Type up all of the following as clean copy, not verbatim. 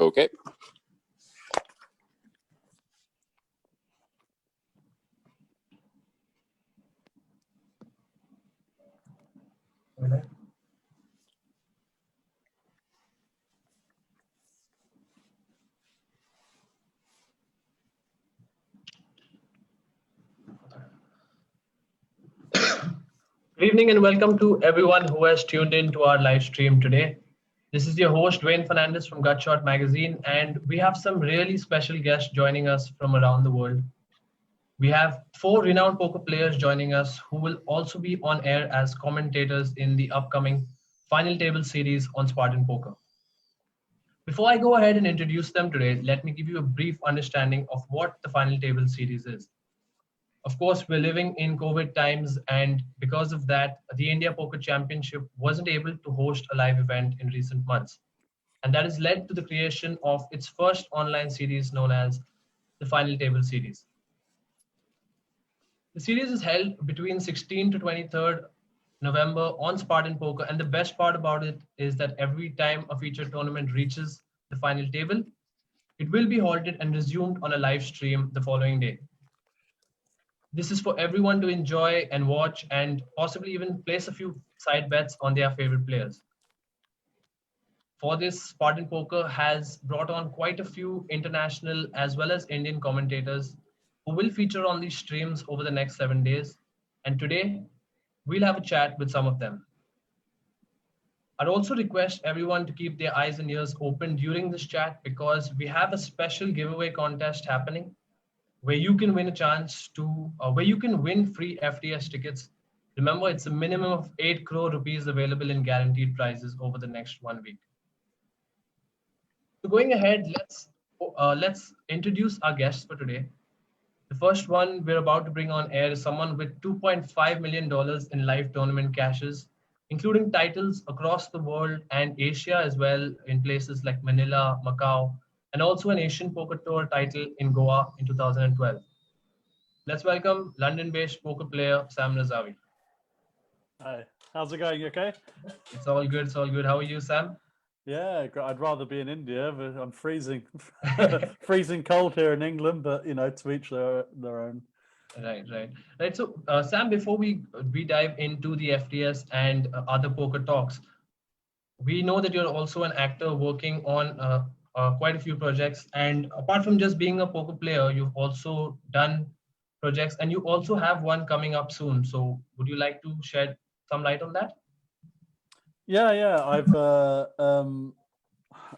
Okay. Good evening and welcome to everyone who has tuned in to our live stream today. This is your host, Wayne Fernandez from Gutshot magazine, and we have some really special guests joining us from around the world. We have 4 renowned poker players joining us who will also be on air as commentators in the upcoming Final Table series on Spartan Poker. Before I go ahead and introduce them today, let me give you a brief understanding of what the Final Table series is. Of course, we're living in COVID times, and because of that, the India Poker Championship wasn't able to host a live event in recent months. And that has led to the creation of its first online series known as the Final Table series. The series is held between 16th to 23rd November on Spartan Poker, and the best part about it is that every time a featured tournament reaches the final table, it will be halted and resumed on a live stream the following day. This is for everyone to enjoy and watch and possibly even place a few side bets on their favorite players. For this, Spartan Poker has brought on quite a few international as well as Indian commentators who will feature on these streams over the next 7 days. And today, we'll have a chat with some of them. I'd also request everyone to keep their eyes and ears open during this chat because we have a special giveaway contest happening where you can win a chance to, where you can win free FTS tickets. Remember, it's a minimum of 8 crore rupees available in guaranteed prizes over the next 1 week. So going ahead, let's introduce our guests for today. The first one we're about to bring on air is someone with $2.5 million in live tournament cashes, including titles across the world and Asia as well, in places like Manila, Macau, and also an Asian Poker Tour title in Goa in 2012. Let's welcome London-based poker player Sam Razavi. Hi, how's it going? You okay? It's all good. It's all good. How are you, Sam? Yeah, I'd rather be in India, but I'm freezing, freezing cold here in England. But you know, to each their own. Right. So, Sam, before we dive into the FTS and other poker talks, we know that you're also an actor working on quite a few projects. And apart from just being a poker player, you've also done projects, and you also have one coming up soon. So, would you like to shed some light on that? Yeah.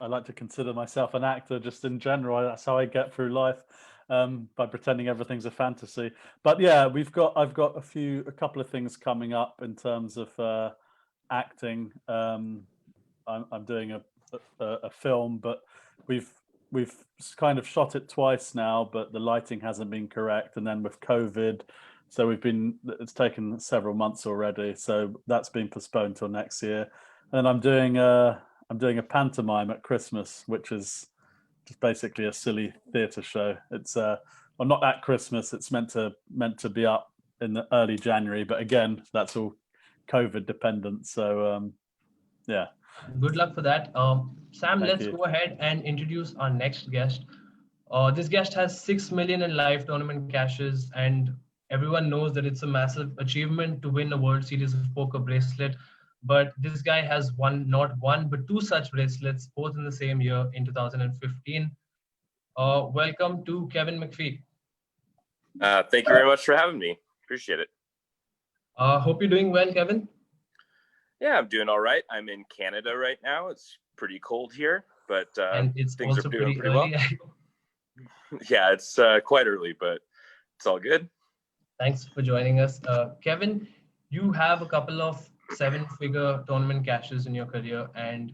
I like to consider myself an actor just in general. That's how I get through life, by pretending everything's a fantasy. But yeah, I've got a couple of things coming up in terms of acting. I'm doing a film, but we've kind of shot it twice now, but the lighting hasn't been correct, and then with COVID, so it's taken several months already. So that's been postponed till next year. And I'm doing a pantomime at Christmas, which is just basically a silly theatre show. It's well, not at Christmas. It's meant to be up in the early January, but again, that's all COVID dependent. So yeah. Good luck for that. Sam, Thank let's you. go ahead and introduce our next guest. This guest has 6 million in live tournament cashes, and everyone knows that it's a massive achievement to win a World Series of Poker bracelet. But this guy has won not one, but 2 such bracelets, both in the same year in 2015. Welcome to Kevin Macphee. Thank you very much for having me. Appreciate it. Hope you're doing well, Kevin. Yeah, I'm doing all right. I'm in Canada right now. It's pretty cold here, but And it's things also are doing pretty early. well. Yeah, it's quite early, but it's all good. Thanks for joining us. Kevin, you have a couple of 7-figure tournament cashes in your career, and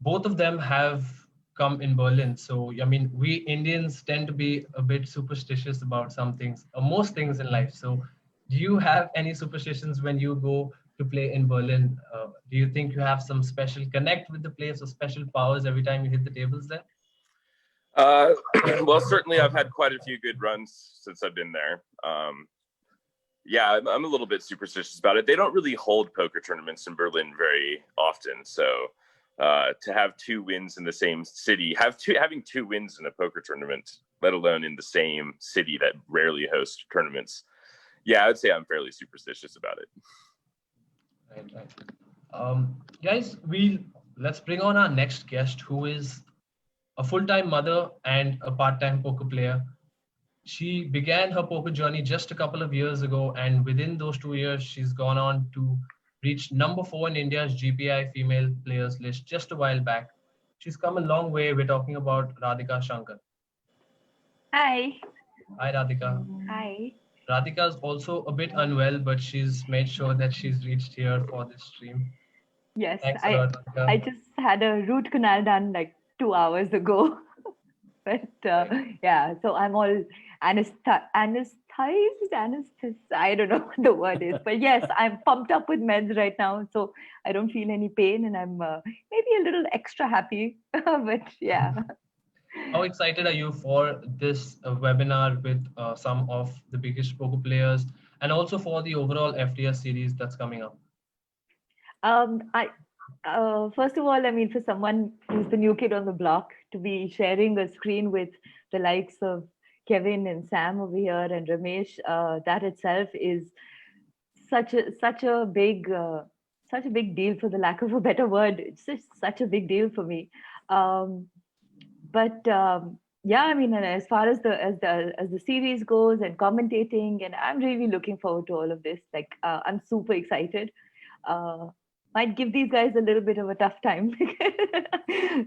both of them have come in Berlin. So, I mean, we Indians tend to be a bit superstitious about some things, or most things in life. So, do you have any superstitions when you go to play in Berlin? Do you think you have some special connect with the place or special powers every time you hit the tables there? Well, certainly I've had quite a few good runs since I've been there. Yeah, I'm a little bit superstitious about it. They don't really hold poker tournaments in Berlin very often. So to have 2 wins in the same city, having 2 wins in a poker tournament, let alone in the same city that rarely hosts tournaments. Yeah, I would say I'm fairly superstitious about it. Right. Guys, let's bring on our next guest, who is a full-time mother and a part-time poker player. She began her poker journey just a couple of years ago, and within those 2 years, she's gone on to reach number 4 in India's GPI female players list just a while back. She's come a long way. We're talking about Radhika Shankar. Hi. Hi, Radhika. Hi. Radhika is also a bit unwell, but she's made sure that she's reached here for this stream. Yes, Thanks a lot, Radhika. I just had a root canal done like 2 hours ago. But yeah, so I'm all anesthetized, I don't know what the word is. But yes, I'm pumped up with meds right now. So I don't feel any pain and I'm maybe a little extra happy. But yeah. How excited are you for this webinar with some of the biggest poker players and also for the overall FTS series that's coming up? First of all, I mean, for someone who's the new kid on the block, to be sharing a screen with the likes of Kevin and Sam over here and Ramesh, that itself is such a big deal, for the lack of a better word. It's just such a big deal for me. Yeah, I mean, and as far as the series goes and commentating, and I'm really looking forward to all of this. Like, I'm super excited. Might give these guys a little bit of a tough time,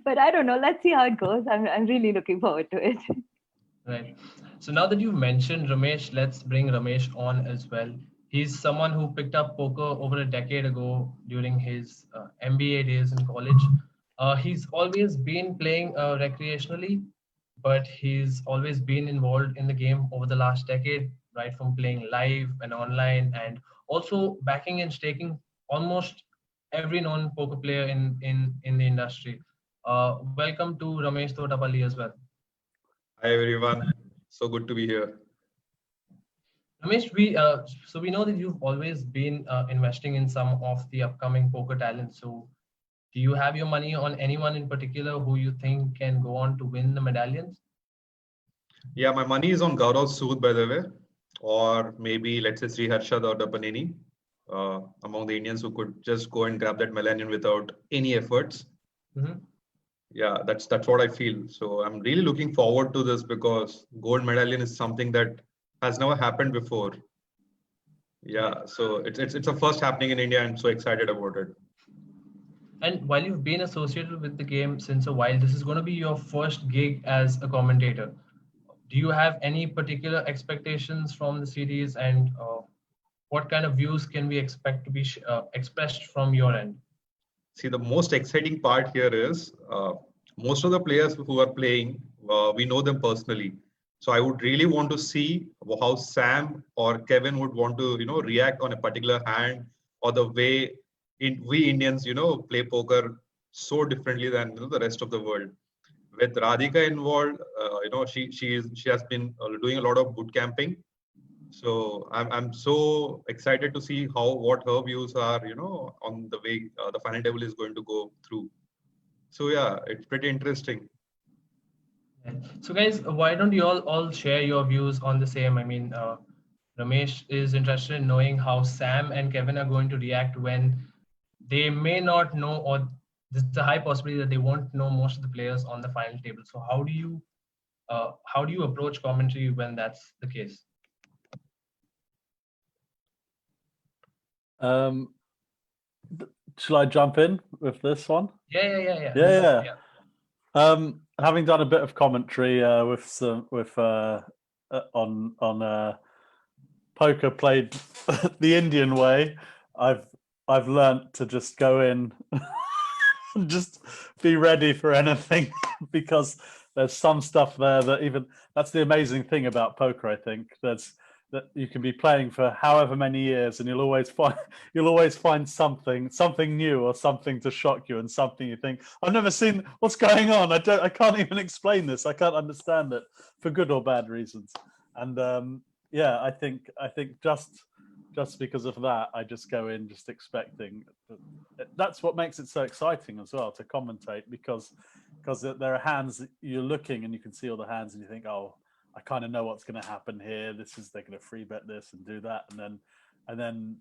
but I don't know. Let's see how it goes. I'm really looking forward to it. Right. So now that you've mentioned Ramesh, let's bring Ramesh on as well. He's someone who picked up poker over a decade ago during his MBA days in college. He's always been playing recreationally, but he's always been involved in the game over the last decade, right from playing live and online, and also backing and staking almost every non-poker player in the industry. Welcome to Ramesh Thotapalli as well. Hi everyone, so good to be here. Ramesh, we know that you've always been investing in some of the upcoming poker talents. So do you have your money on anyone in particular who you think can go on to win the medallions? Yeah, my money is on Gaurav Sood, by the way, or maybe let's say Sri Harshad or Dapanini, among the Indians who could just go and grab that millennium without any efforts. Mm-hmm. Yeah, that's what I feel. So I'm really looking forward to this because gold medallion is something that has never happened before. Yeah, so it's a first happening in India. I'm so excited about it. And while you've been associated with the game since a while, this is going to be your first gig as a commentator. Do you have any particular expectations from the series, and what kind of views can we expect to be expressed from your end? See, the most exciting part here is most of the players who are playing, we know them personally. So I would really want to see how Sam or Kevin would want to, react on a particular hand, or the way we Indians, play poker so differently than the rest of the world. With Radhika involved, she has been doing a lot of boot camping. So I'm so excited to see what her views are, on the way the final table is going to go through. So yeah, it's pretty interesting. So guys, why don't you all share your views on the same? I mean, Ramesh is interested in knowing how Sam and Kevin are going to react when they may not know, or there's a high possibility that they won't know most of the players on the final table. So how do you approach commentary when that's the case? Shall I jump in with this one? Yeah. Having done a bit of commentary on poker played the Indian way, I've learnt to just go in and just be ready for anything, because there's some stuff there that that's the amazing thing about poker. I think that you can be playing for however many years and you'll always find something new or something to shock you, and something you think, I've never seen, what's going on? I can't even explain this. I can't understand it, for good or bad reasons. And I think just just because of that, I just go in just expecting. That's what makes it so exciting as well to commentate, because there are hands that you're looking and you can see all the hands and you think, oh, I kind of know what's going to happen here. They're going to free bet this and do that, and then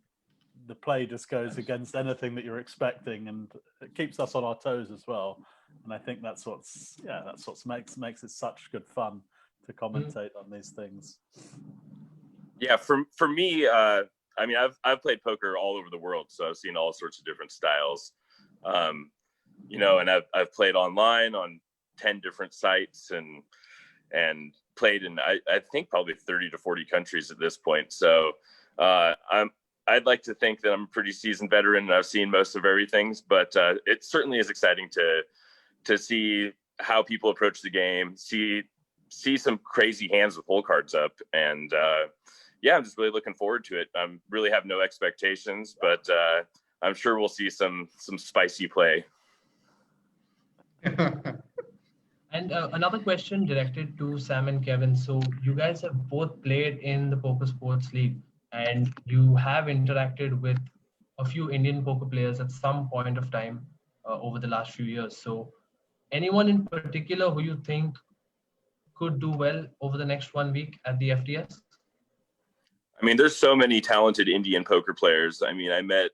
the play just goes against anything that you're expecting, and it keeps us on our toes as well. And I think that's what makes it such good fun to commentate on these things. Yeah, for me, I mean, I've played poker all over the world, so I've seen all sorts of different styles. You know, and I've played online on 10 different sites and played in I think probably 30 to 40 countries at this point. So I'd like to think that I'm a pretty seasoned veteran and I've seen most of everything, but it certainly is exciting to see how people approach the game, see some crazy hands with hole cards up, and yeah, I'm just really looking forward to it. I really have no expectations, but I'm sure we'll see some spicy play. And another question directed to Sam and Kevin. So you guys have both played in the Poker Sports League, and you have interacted with a few Indian poker players at some point of time over the last few years. So anyone in particular who you think could do well over the next 1 week at the FTS? I mean, there's so many talented Indian poker players. I mean, I met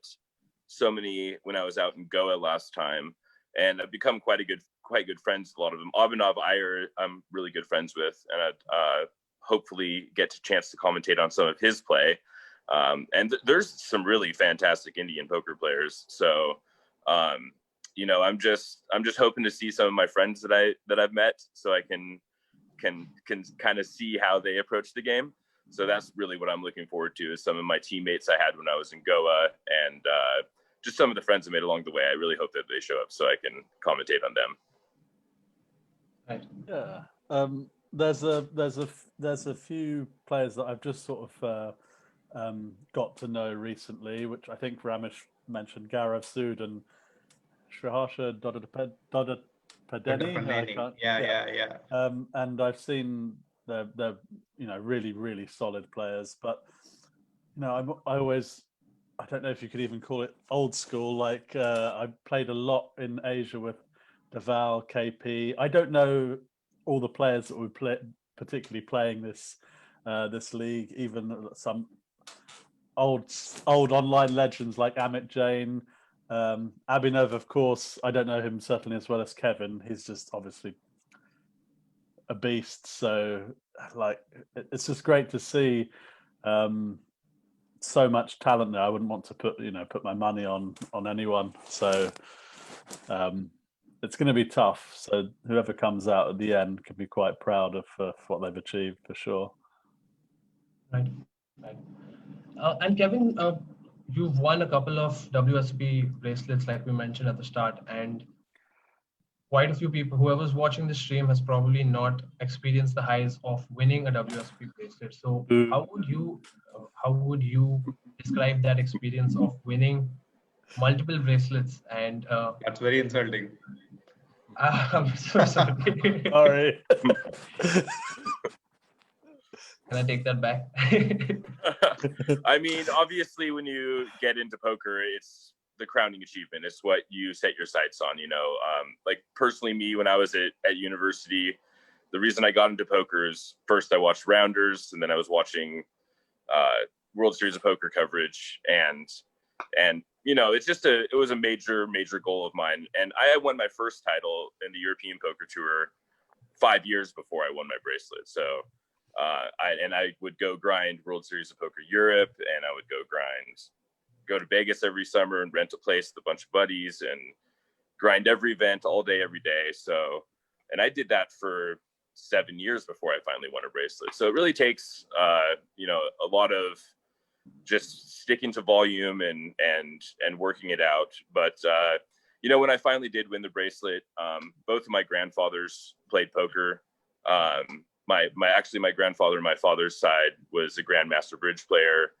so many when I was out in Goa last time, and I've become quite good friends with a lot of them. Abhinav Iyer, I'm really good friends with, and I'd hopefully get a chance to commentate on some of his play. And there's some really fantastic Indian poker players. So, you know, I'm just hoping to see some of my friends that I've met, so I can kind of see how they approach the game. So that's really what I'm looking forward to, is some of my teammates I had when I was in Goa, and just some of the friends I made along the way. I really hope that they show up so I can commentate on them. Right. Yeah. There's a few players that I've just sort of got to know recently, which I think Ramesh mentioned, Gaurav Sood and Sriharsha Doddapadeni. Yeah. And I've seen they're really, really solid players, but I don't know if you could even call it old school. Like I played a lot in Asia with Deval, KP. I don't know all the players that were particularly playing this league, even some old online legends like Amit Jain, Abhinav, of course. I don't know him certainly as well as Kevin. He's just obviously a beast. So like, it's just great to see so much talent there. I wouldn't want to put my money on anyone. So it's going to be tough. So whoever comes out at the end can be quite proud of what they've achieved, for sure. Right. And Kevin, you've won a couple of WSP bracelets, like we mentioned at the start, and quite a few people, whoever's watching the stream, has probably not experienced the highs of winning a WSP bracelet. So how would you describe that experience of winning multiple bracelets? And That's very insulting. I'm so sorry. Sorry. Can I take that back? I mean, obviously, when you get into poker, it's the crowning achievement. It's what you set your sights on, like personally, me, when I was at university, the reason I got into poker is, first I watched Rounders, and then I was watching World Series of Poker coverage, and it was a major goal of mine. And I had won my first title in the European Poker Tour 5 years before I won my bracelet. So I would go grind World Series of Poker Europe, and I would go to Vegas every summer and rent a place with a bunch of buddies and grind every event all day, every day. So, and I did that for 7 years before I finally won a bracelet. So it really takes, a lot of just sticking to volume and working it out. But, when I finally did win the bracelet, both of my grandfathers played poker. My grandfather on my father's side was a grandmaster bridge player.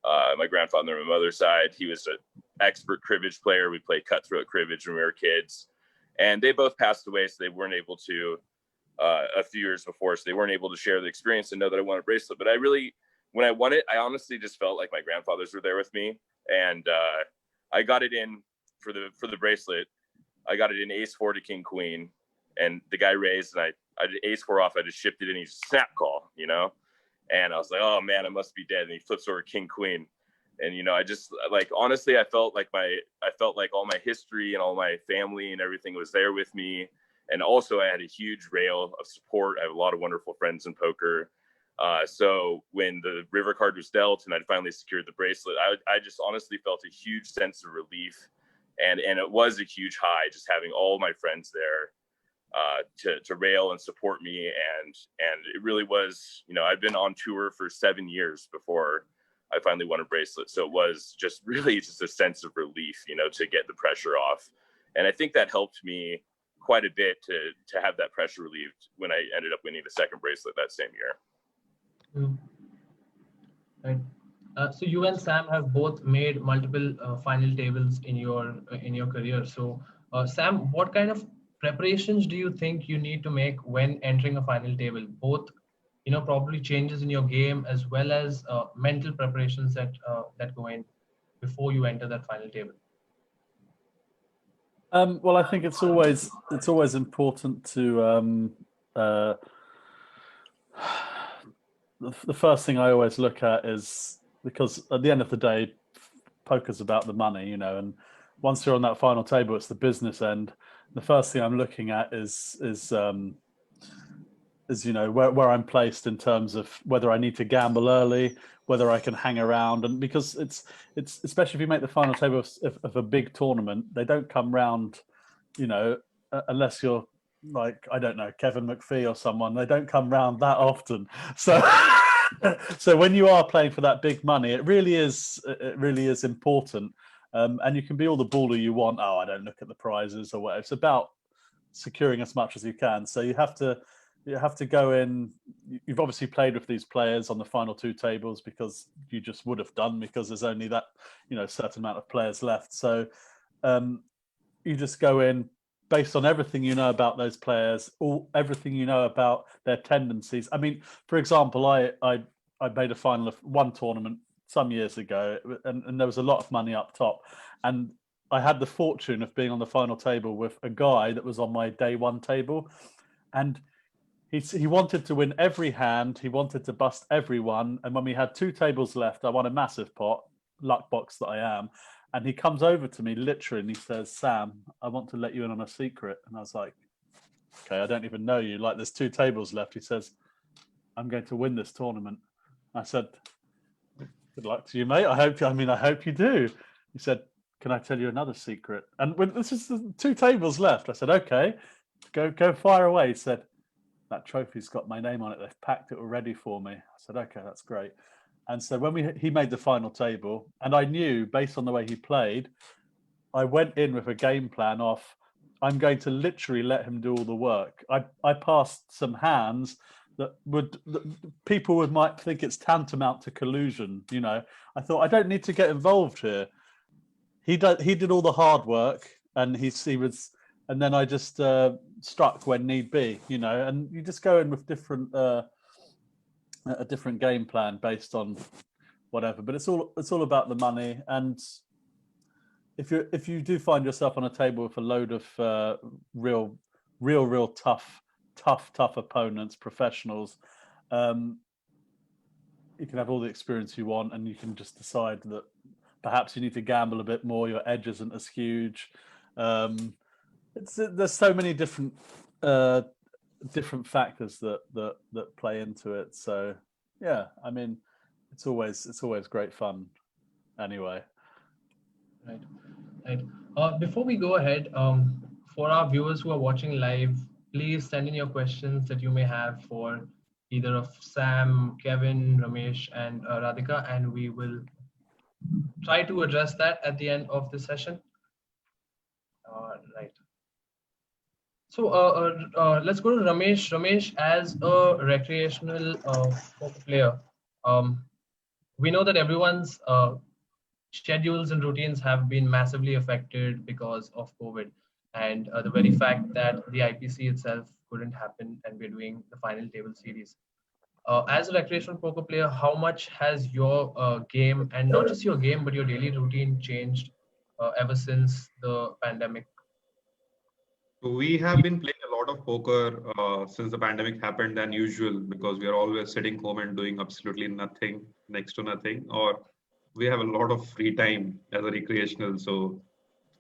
My grandfather on my mother's side, he was an expert cribbage player. We played cutthroat cribbage when we were kids, and they both passed away, so they weren't able to a few years before, so they weren't able to share the experience and know that I won a bracelet. But I really when I won it, I honestly just felt like my grandfathers were there with me, and I got it in for the bracelet. I got it in ace 4 to king queen, and the guy raised, and I did ace 4 off. I just shipped it in. He's snap call, and I was like, oh man, I must be dead. And he flips over king queen, and I just like, honestly, I felt like all my history and all my family and everything was there with me. And also I had a huge rail of support. I have a lot of wonderful friends in poker. So when the river card was dealt and I finally secured the bracelet, I just honestly felt a huge sense of relief. And it was a huge high just having all my friends there to rail and support me. And it really was, I've been on tour for 7 years before I finally won a bracelet. So it was just really just a sense of relief, to get the pressure off. And I think that helped me quite a bit to have that pressure relieved when I ended up winning the second bracelet that same year. Right. So you and Sam have both made multiple final tables in your career. So Sam, what kind of preparations do you think you need to make when entering a final table? Both, probably changes in your game as well as mental preparations that go in before you enter that final table. Well, I think it's always important to the first thing I always look at is, because at the end of the day, poker's about the money, and once you're on that final table, it's the business end. The first thing I'm looking at is where I'm placed in terms of whether I need to gamble early, whether I can hang around, and because it's especially if you make the final table of a big tournament, they don't come round, unless you're like, I don't know, Kevin Macphee or someone, they don't come round that often. So so when you are playing for that big money, it really is important. And you can be all the baller you want. Oh, I don't look at the prizes or whatever. It's about securing as much as you can. So you have to go in. You've obviously played with these players on the final 2 tables because you just would have done, because there's only that certain amount of players left. So you just go in based on everything you know about those players, everything you know about their tendencies. I mean, for example, I made a final of one tournament some years ago, and there was a lot of money up top, and I had the fortune of being on the final table with a guy that was on my day 1 table, and he wanted to win every hand, he wanted to bust everyone, and when we had 2 tables left, I won a massive pot, luck box that I am, and he comes over to me literally and he says, Sam, I want to let you in on a secret. And I was like, okay, I don't even know you, like there's 2 tables left. He says, I'm going to win this tournament. I said, good luck to you, mate. I hope you do. He said, can I tell you another secret? And when this is the 2 tables left, I said, okay, go fire away. He said, that trophy's got my name on it. They've packed it already for me. I said, okay, that's great. And so when he made the final table, and I knew based on the way he played, I went in with a game plan of, I'm going to literally let him do all the work. I passed some hands that people might think it's tantamount to collusion. I thought, I don't need to get involved here. He did all the hard work, and he was, and then I just struck when need be. And you just go in with a different game plan based on whatever. But it's all about the money. And if you do find yourself on a table with a load of real tough opponents, professionals, you can have all the experience you want, and you can just decide that perhaps you need to gamble a bit more. Your edge isn't as huge. There's so many different factors that play into it. So yeah, I mean, it's always great fun. Anyway. Right. Before we go ahead, for our viewers who are watching live, please send in your questions that you may have for either of Sam, Kevin, Ramesh, and Radhika, and we will try to address that at the end of the session. Right. So let's go to Ramesh. Ramesh, as a recreational poker player, we know that everyone's schedules and routines have been massively affected because of COVID, and the very fact that the IPC itself couldn't happen and we're doing the final table series. As a recreational poker player, how much has your game, and not just your game, but your daily routine changed ever since the pandemic? So we have been playing a lot of poker since the pandemic happened than usual because we are always sitting home and doing absolutely nothing, next to nothing, or we have a lot of free time as a recreational. So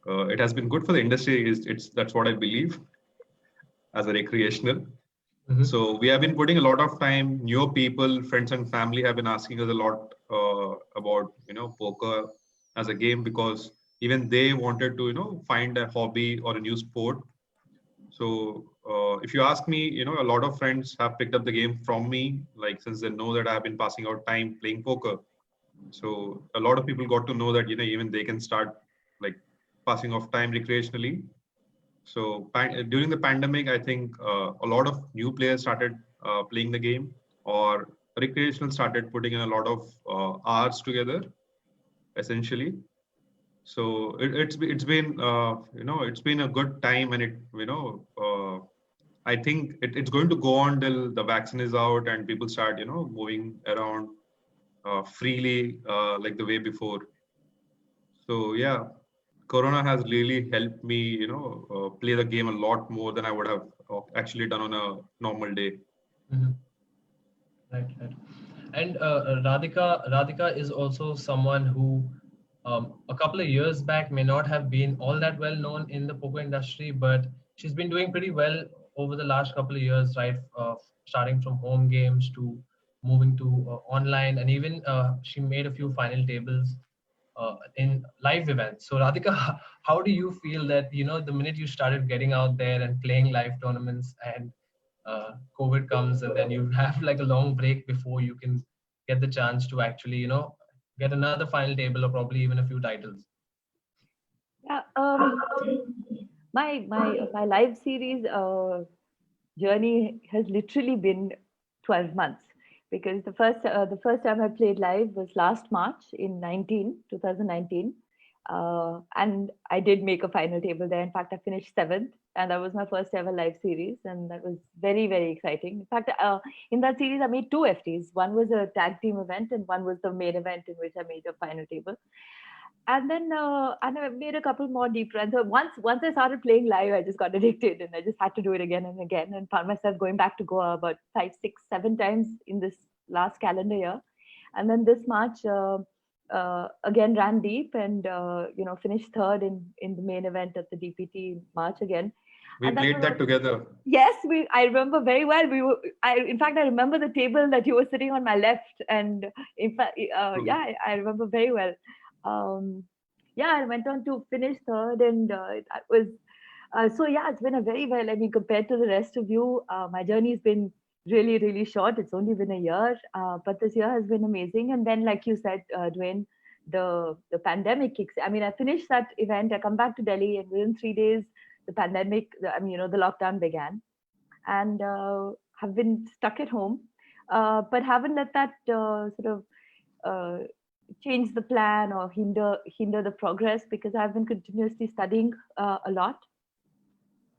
it has been good for the industry. It's that's what I believe as a recreational. Mhm. So we have been putting a lot of time. New people, friends, and family have been asking us a lot about poker as a game because even they wanted to find a hobby or a new sport. So if you ask me, a lot of friends have picked up the game from me, like since they know that I have been passing out time playing poker. So a lot of people got to know that even they can start like passing off time recreationally. So during the pandemic, I think a lot of new players started playing the game, or recreational started putting in a lot of hours together, essentially. So it's been it's been a good time, and I think it's going to go on till the vaccine is out and people start moving around freely like the way before. So yeah, Corona has really helped me, play the game a lot more than I would have actually done on a normal day. Mhm. Right, right. And Radhika is also someone who, a couple of years back, may not have been all that well known in the poker industry, but she's been doing pretty well over the last couple of years, right? Starting from home games to moving to online, and even she made a few final tables in live events. So Radhika, how do you feel that the minute you started getting out there and playing live tournaments, and COVID comes, and then you have like a long break before you can get the chance to actually get another final table or probably even a few titles? Yeah, my live series journey has literally been 12 months, because the first time I played live was last March in 2019. And I did make a final table there. In fact, I finished seventh, and that was my first ever live series, and that was very, very exciting. In fact, in that series, I made two FTs. One was a tag team event, and one was the main event in which I made a final table. And then and I made a couple more deep runs. So once I started playing live, I just got addicted, and I just had to do it again and again, and found myself going back to Goa about 5, 6, 7 times in this last calendar year. And then this March, again ran deep, and finished third in the main event at the DPT in March again. We And played that together. Yes, I remember very well. In fact, I remember the table that you were sitting on my left, and in fact, yeah, I remember very well. Yeah, I went on to finish third, and it was so. Yeah, it's been a very well. I mean, compared to the rest of you, my journey has been really, really short. It's only been a year, but this year has been amazing. And then, like you said, Dwayne, the pandemic kicks. I mean, I finished that event. I come back to Delhi, and within 3 days, the pandemic. I mean, the lockdown began, and have been stuck at home, but haven't let that sort of change the plan or hinder the progress, because I've been continuously studying a lot,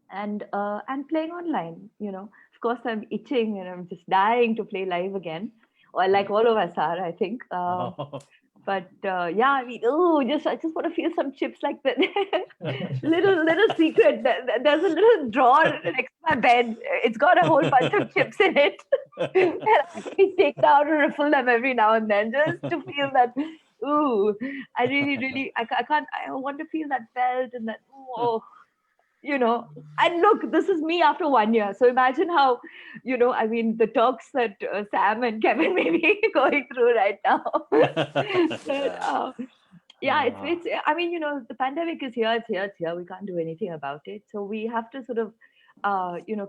and playing online. Of course, I'm itching, and I'm just dying to play live again, or like all of us are, I think. But yeah, I mean, I just want to feel some chips like that. little secret. There's a little drawer next to my bed. It's got a whole bunch of chips in it. And I can take them out and refill them every now and then, just to feel that. Ooh, I really, really, I can't. I want to feel that felt, and that. Oh, and look, this is me after 1 year. So imagine how, I mean, the talks that Sam and Kevin may be going through right now. But, yeah, it's, I mean, the pandemic is here, it's here, it's here. We can't do anything about it. So we have to sort of,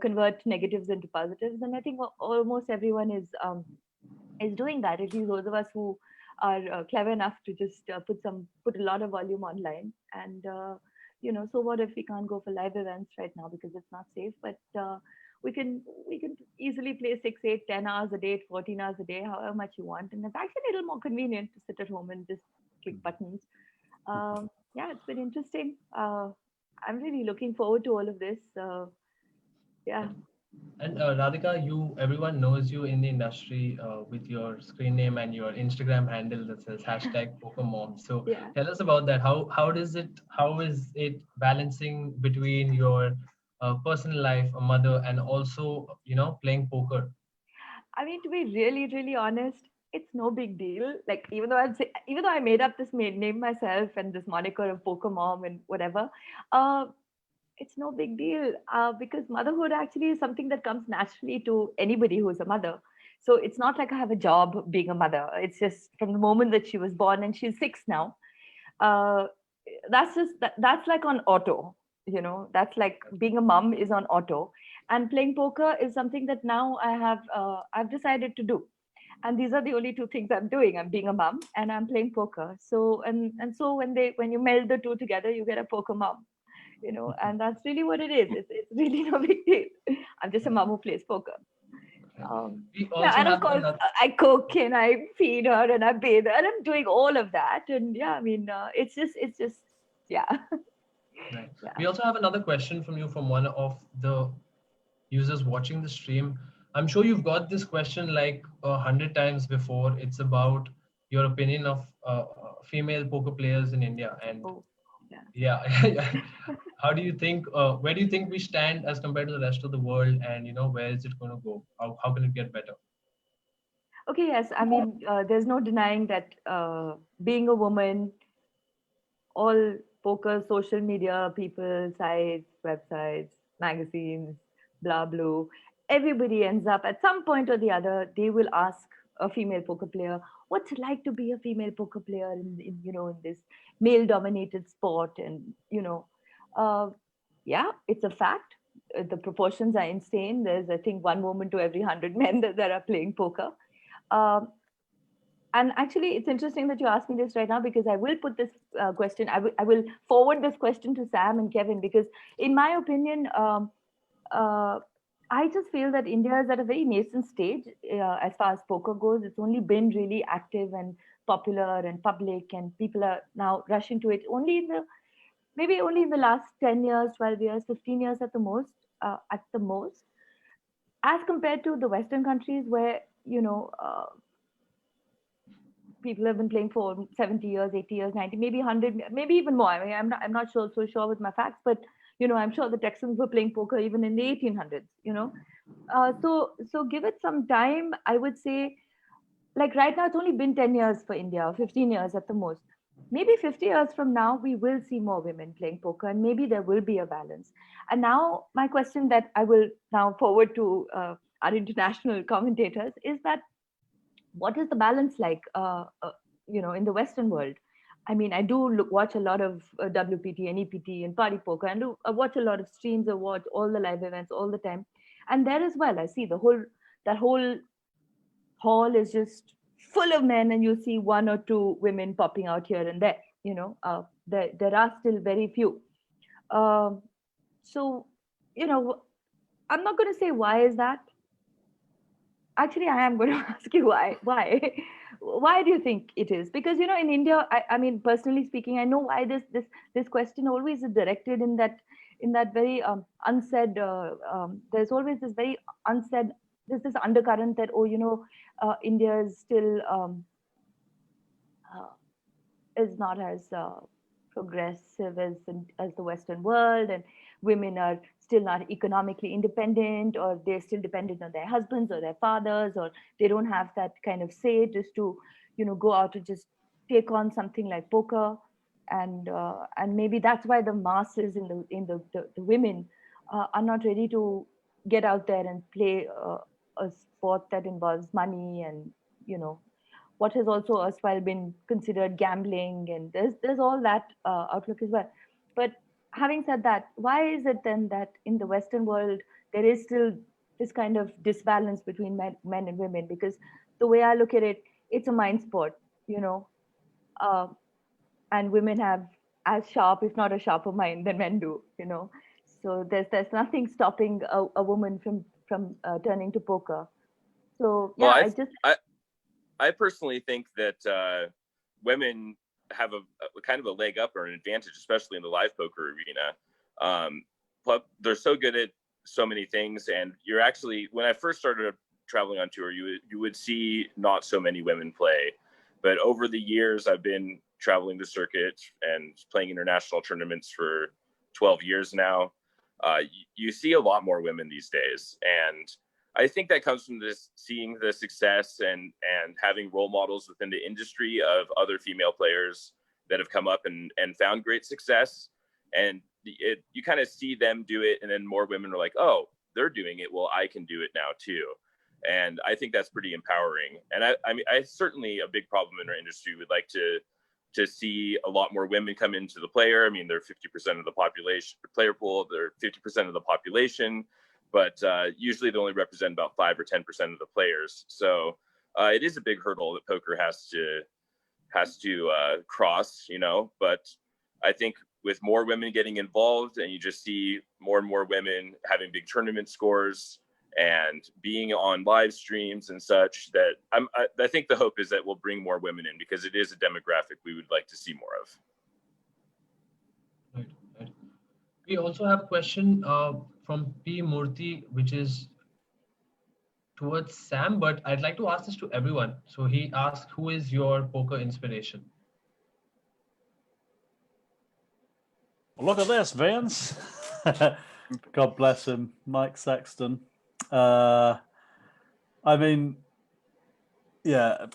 convert negatives into positives. And I think almost everyone is doing that. At least those of us who are clever enough to just put a lot of volume online. And, so what if we can't go for live events right now because it's not safe? But we can easily play 6, 8, 10 hours a day, 14 hours a day, however much you want. And it's actually a little more convenient to sit at home and just click buttons. Yeah, it's been interesting. I'm really looking forward to all of this. Yeah. And Radhika, everyone knows you in the industry with your screen name and your Instagram handle that says #PokerMom. So Yeah. tell us about that. How is it balancing between your personal life, a mother, and also playing poker? I mean, to be really, really honest, it's no big deal. Like, even though I made up this name myself and this moniker of Poker Mom and whatever, uh, it's no big deal because motherhood actually is something that comes naturally to anybody who's a mother. So it's not like I have a job being a mother. It's just from the moment that she was born, and she's 6 now. Uh, that's like on auto. That's like being a mom is on auto, and playing poker is something that now I've decided to do. And these are the only two things I'm doing. I'm being a mom and I'm playing poker. So so when you meld the two together, you get a poker mom. And that's really what it is. It's really no big deal. I'm just a mom who plays poker. We Yeah, also and of have course, another. I cook and I feed her and I bathe her, and I'm doing all of that. And yeah, I mean, it's just, yeah, Right. yeah. We also have another question from you from one of the users watching the stream. I'm sure you've got this question like 100 times before. It's about your opinion of female poker players in India, and Oh, yeah. yeah, how do you think? Where do you think we stand as compared to the rest of the world, and where is it going to go? How can it get better? Okay, yes. I mean, there's no denying that being a woman, all poker, social media, people, sites, websites, magazines, blah, blah, everybody ends up at some point or the other, they will ask a female poker player, what's it like to be a female poker player in this male dominated sport? And, uh, yeah, it's a fact. The proportions are insane. There's, I think, one woman to every 100 men that are playing poker. Um, and actually, it's interesting that you asked me this right now because I will put this question, I will forward this question to Sam and Kevin because, in my opinion, uh, I just feel that India is at a very nascent stage as far as poker goes. It's only been really active and popular and public, and people are now rushing to it maybe only in the last 10 years, 12 years, 15 years at the most, as compared to the Western countries where, people have been playing for 70 years, 80 years, 90, maybe 100, maybe even more. I mean, I'm not so sure with my facts, but I'm sure the Texans were playing poker even in the 1800s. So give it some time. I would say, like right now, it's only been 10 years for India, or 15 years at the most. Maybe 50 years from now, we will see more women playing poker, and maybe there will be a balance. And now, my question that I will now forward to our international commentators is that what is the balance like in the Western world? I mean, I do watch a lot of WPT and EPT and party poker, and I watch a lot of streams. I watch all the live events all the time, and there as well I see that whole hall is just full of men, and you see one or two women popping out here and there. There are still very few. um, so you know I'm not going to say why is that. Actually, I am going to ask you why do you think it is? Because in India, I mean, personally speaking, I know why this question always is directed in that very unsaid. There's always this very unsaid. There's this undercurrent that, India is still uh, is not as progressive as the Western world, and women are still not economically independent, or they're still dependent on their husbands or their fathers, or they don't have that kind of say just to go out to just take on something like poker. And maybe that's why the masses in the women are not ready to get out there and play a sport that involves money, and you know what has also erstwhile been considered gambling, and there's all that outlook as well. But having said that, why is it then that in the Western world there is still this kind of disbalance between men and women? Because the way I look at it, it's a mind sport, you know, uh, and women have as sharp, if not a sharper mind than men do, you know. So there's nothing stopping a woman from turning to poker. So Well, yeah, I just I personally think that women have a kind of a leg up or an advantage, especially in the live poker arena. But they're so good at so many things. And you're actually, when I first started traveling on tour, you would see not so many women play. But over the years, I've been traveling the circuit and playing international tournaments for 12 years now. You see a lot more women these days. And I think that comes from this, seeing the success and having role models within the industry of other female players that have come up and found great success. And you kind of see them do it, and then more women are like, oh, they're doing it, well, I can do it now too. And I think that's pretty empowering. And I mean, I certainly, a big problem in our industry, would like to see a lot more women come into the player. I mean, they're 50% of the population, player pool, they're 50% of the population, but usually they only represent about 5 or 10% of the players. So it is a big hurdle that poker has to cross, you know. But I think with more women getting involved, and you just see more and more women having big tournament scores and being on live streams and such, that I think the hope is that we'll bring more women in, because it is a demographic we would like to see more of. Right. We also have a question from P. Murthy, which is towards Sam, but I'd like to ask this to everyone. So he asked, who is your poker inspiration? Look at this, Vince. God bless him, Mike Sexton. I mean, yeah,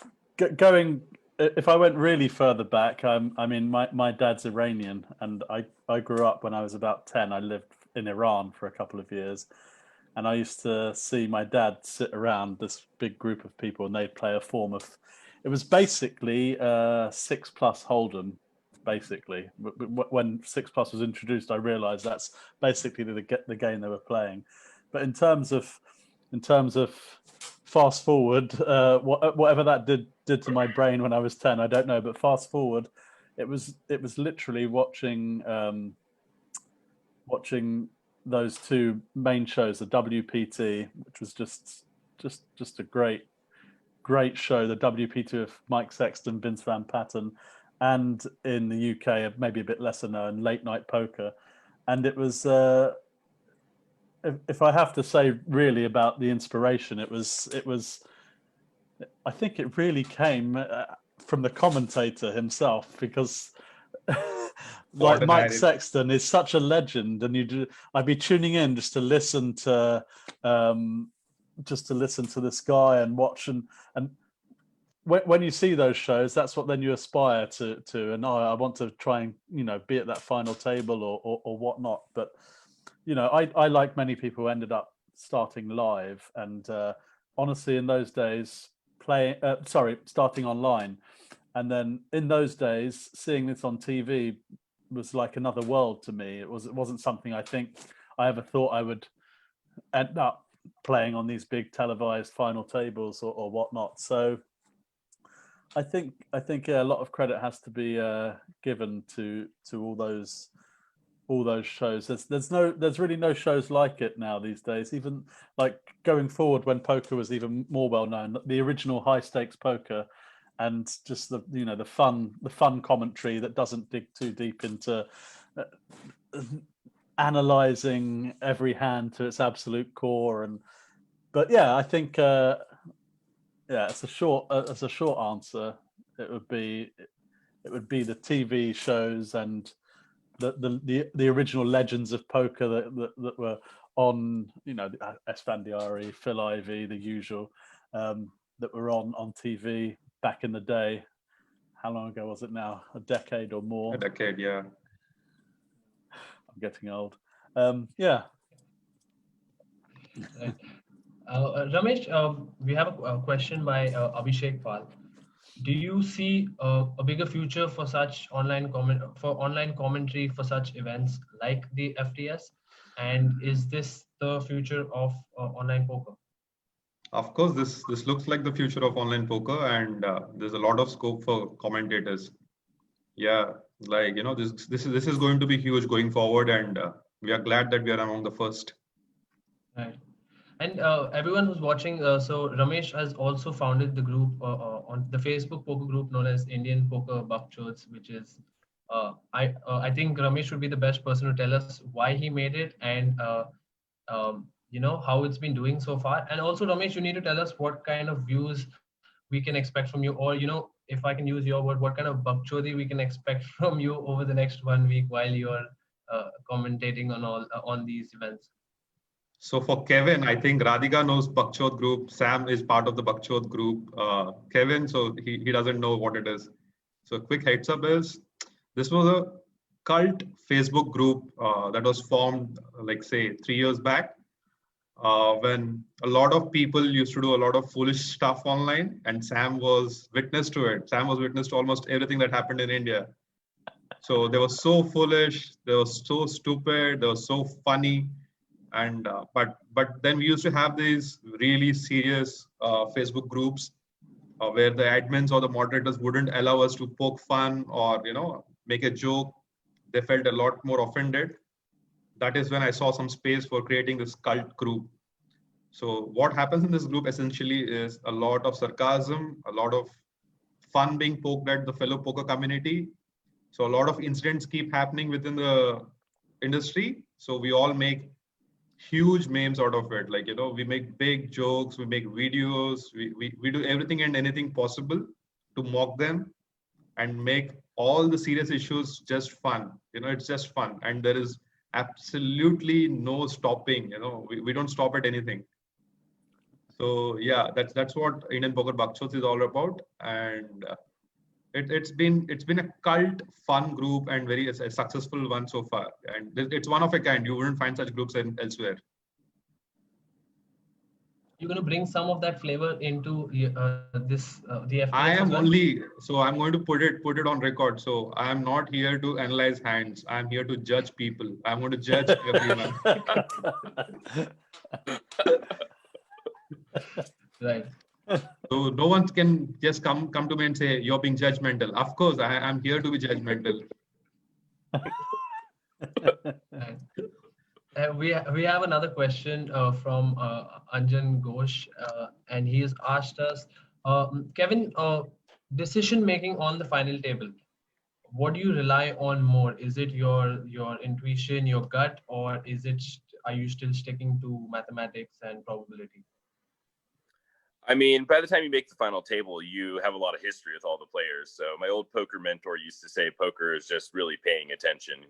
going, if I went really further back, I mean, my dad's Iranian, and I grew up when I was about 10. I lived in Iran for a couple of years, and I used to see my dad sit around this big group of people, and they'd play a form of, it was basically 6+ Hold'em. Basically, when 6+ was introduced, I realized that's basically the game they were playing. But in terms of fast forward, whatever that did to my brain when I was 10, I don't know. But fast forward, it was literally watching those two main shows, the WPT, which was just a great show, the WPT of Mike Sexton, Vince Van Patten, and in the UK, maybe a bit lesser known, Late Night Poker. And it was, if I have to say really about the inspiration, it was, I think it really came from the commentator himself, because like Mike Sexton is such a legend, and I'd be tuning in just to listen to this guy and watch, and when you see those shows, that's what then you aspire to, and I want to try and, you know, be at that final table or whatnot. But, you know, I like many people, ended up starting live, and honestly, in those days, starting online, and then in those days, seeing this on TV was like another world to me. It wasn't something I think I ever thought I would end up playing on these big televised final tables or whatnot. So I think yeah, a lot of credit has to be given to all those shows. There's really no shows like it now these days. Even like going forward, when poker was even more well known, the original high stakes poker, and just the fun commentary that doesn't dig too deep into analyzing every hand to its absolute core. But yeah, I think. Yeah, as a short answer, it would be the TV shows and the original legends of poker that were on, you know, Esfandiari, Phil Ivey, the usual, that were on TV back in the day. How long ago was it now? A decade or more? A decade, yeah. I'm getting old. Yeah. Right. Ramesh, we have a question by Abhishek Pal. Do you see a bigger future for such online commentary for such events like the FTS? And is this the future of online poker? Of course, this looks like the future of online poker, and there's a lot of scope for commentators. Yeah, like, you know, this is going to be huge going forward, and we are glad that we are among the first. Right. And everyone who's watching, so Ramesh has also founded the group on the Facebook poker group known as Indian Poker Buckchots, which is, I think Ramesh would be the best person to tell us why he made it and how it's been doing so far. And also, Ramesh, you need to tell us what kind of views we can expect from you, or if I can use your word, what kind of bakchodi we can expect from you over the next 1 week while you're commentating on these events. So for Kevin, I think Radhika knows Bakchod group. Sam is part of the Bakchod group. Kevin, so he doesn't know what it is. So quick heads up is, this was a cult Facebook group that was formed, like say 3 years back, when a lot of people used to do a lot of foolish stuff online, and Sam was witness to it. Sam was witness to almost everything that happened in India. So they were so foolish, they were so stupid, they were so funny. And but then we used to have these really serious Facebook groups where the admins or the moderators wouldn't allow us to poke fun or make a joke. They felt a lot more offended. That is when I saw some space for creating this cult group. So what happens in this group essentially is a lot of sarcasm, a lot of fun being poked at the fellow poker community. So a lot of incidents keep happening within the industry. So we all make huge memes out of it. Like, we make big jokes, we make videos, we do everything and anything possible to mock them and make all the serious issues just fun. It's just fun. And there is absolutely no stopping, we don't stop at anything. So yeah, that's what Indian Poker Bakchots is all about. And it's been a cult fun group and very a successful one so far. And it's one of a kind. You wouldn't find such groups elsewhere. You're going to bring some of that flavor into the FTS. I am I'm going to put it on record. So I am not here to analyze hands. I'm here to judge people. I'm going to judge everyone. Right. So no one can just come to me and say you're being judgmental. Of course, I'm here to be judgmental. Right. We have another question from Anjan Ghosh, and he has asked us, Kevin, decision making on the final table. What do you rely on more? Is it your intuition, your gut, or are you still sticking to mathematics and probability? I mean, by the time you make the final table, you have a lot of history with all the players. So my old poker mentor used to say poker is just really paying attention,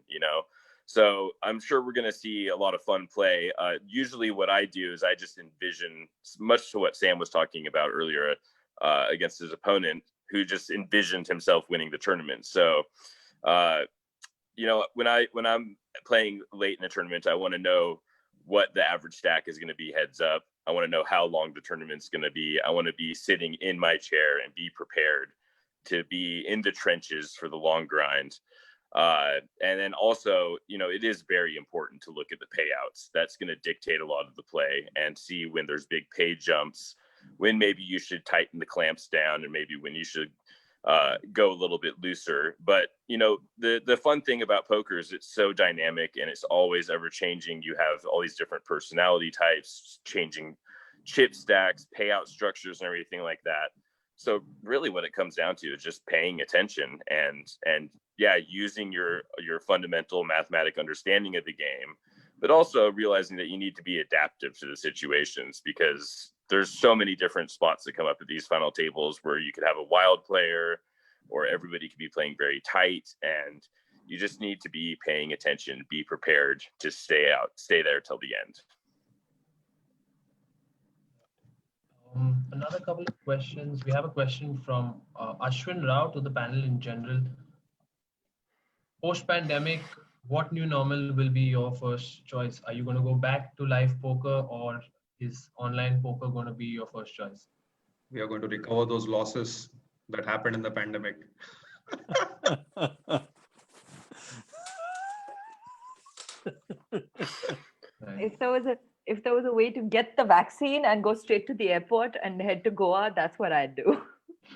So I'm sure we're going to see a lot of fun play. Usually what I do is I just envision, much to what Sam was talking about earlier against his opponent, who just envisioned himself winning the tournament. So, when I'm playing late in a tournament, I want to know what the average stack is going to be heads up. I want to know how long the tournament's going to be. I want to be sitting in my chair and be prepared to be in the trenches for the long grind. And then also, it is very important to look at the payouts. That's going to dictate a lot of the play, and see when there's big pay jumps, when maybe you should tighten the clamps down, and maybe when you should go a little bit looser. But, the fun thing about poker is it's so dynamic and it's always ever changing. You have all these different personality types, changing chip stacks, payout structures, and everything like that. So really what it comes down to is just paying attention and using your fundamental mathematic understanding of the game, but also realizing that you need to be adaptive to the situations, because there's so many different spots that come up at these final tables where you could have a wild player or everybody could be playing very tight, and you just need to be paying attention, be prepared to stay there till the end. Another couple of questions. We have a question from Ashwin Rao to the panel in general. Post-pandemic, what new normal will be your first choice? Are you going to go back to live poker, or is online poker going to be your first choice? We are going to recover those losses that happened in the pandemic. Right. If there was a way to get the vaccine and go straight to the airport and head to Goa, that's what I'd do.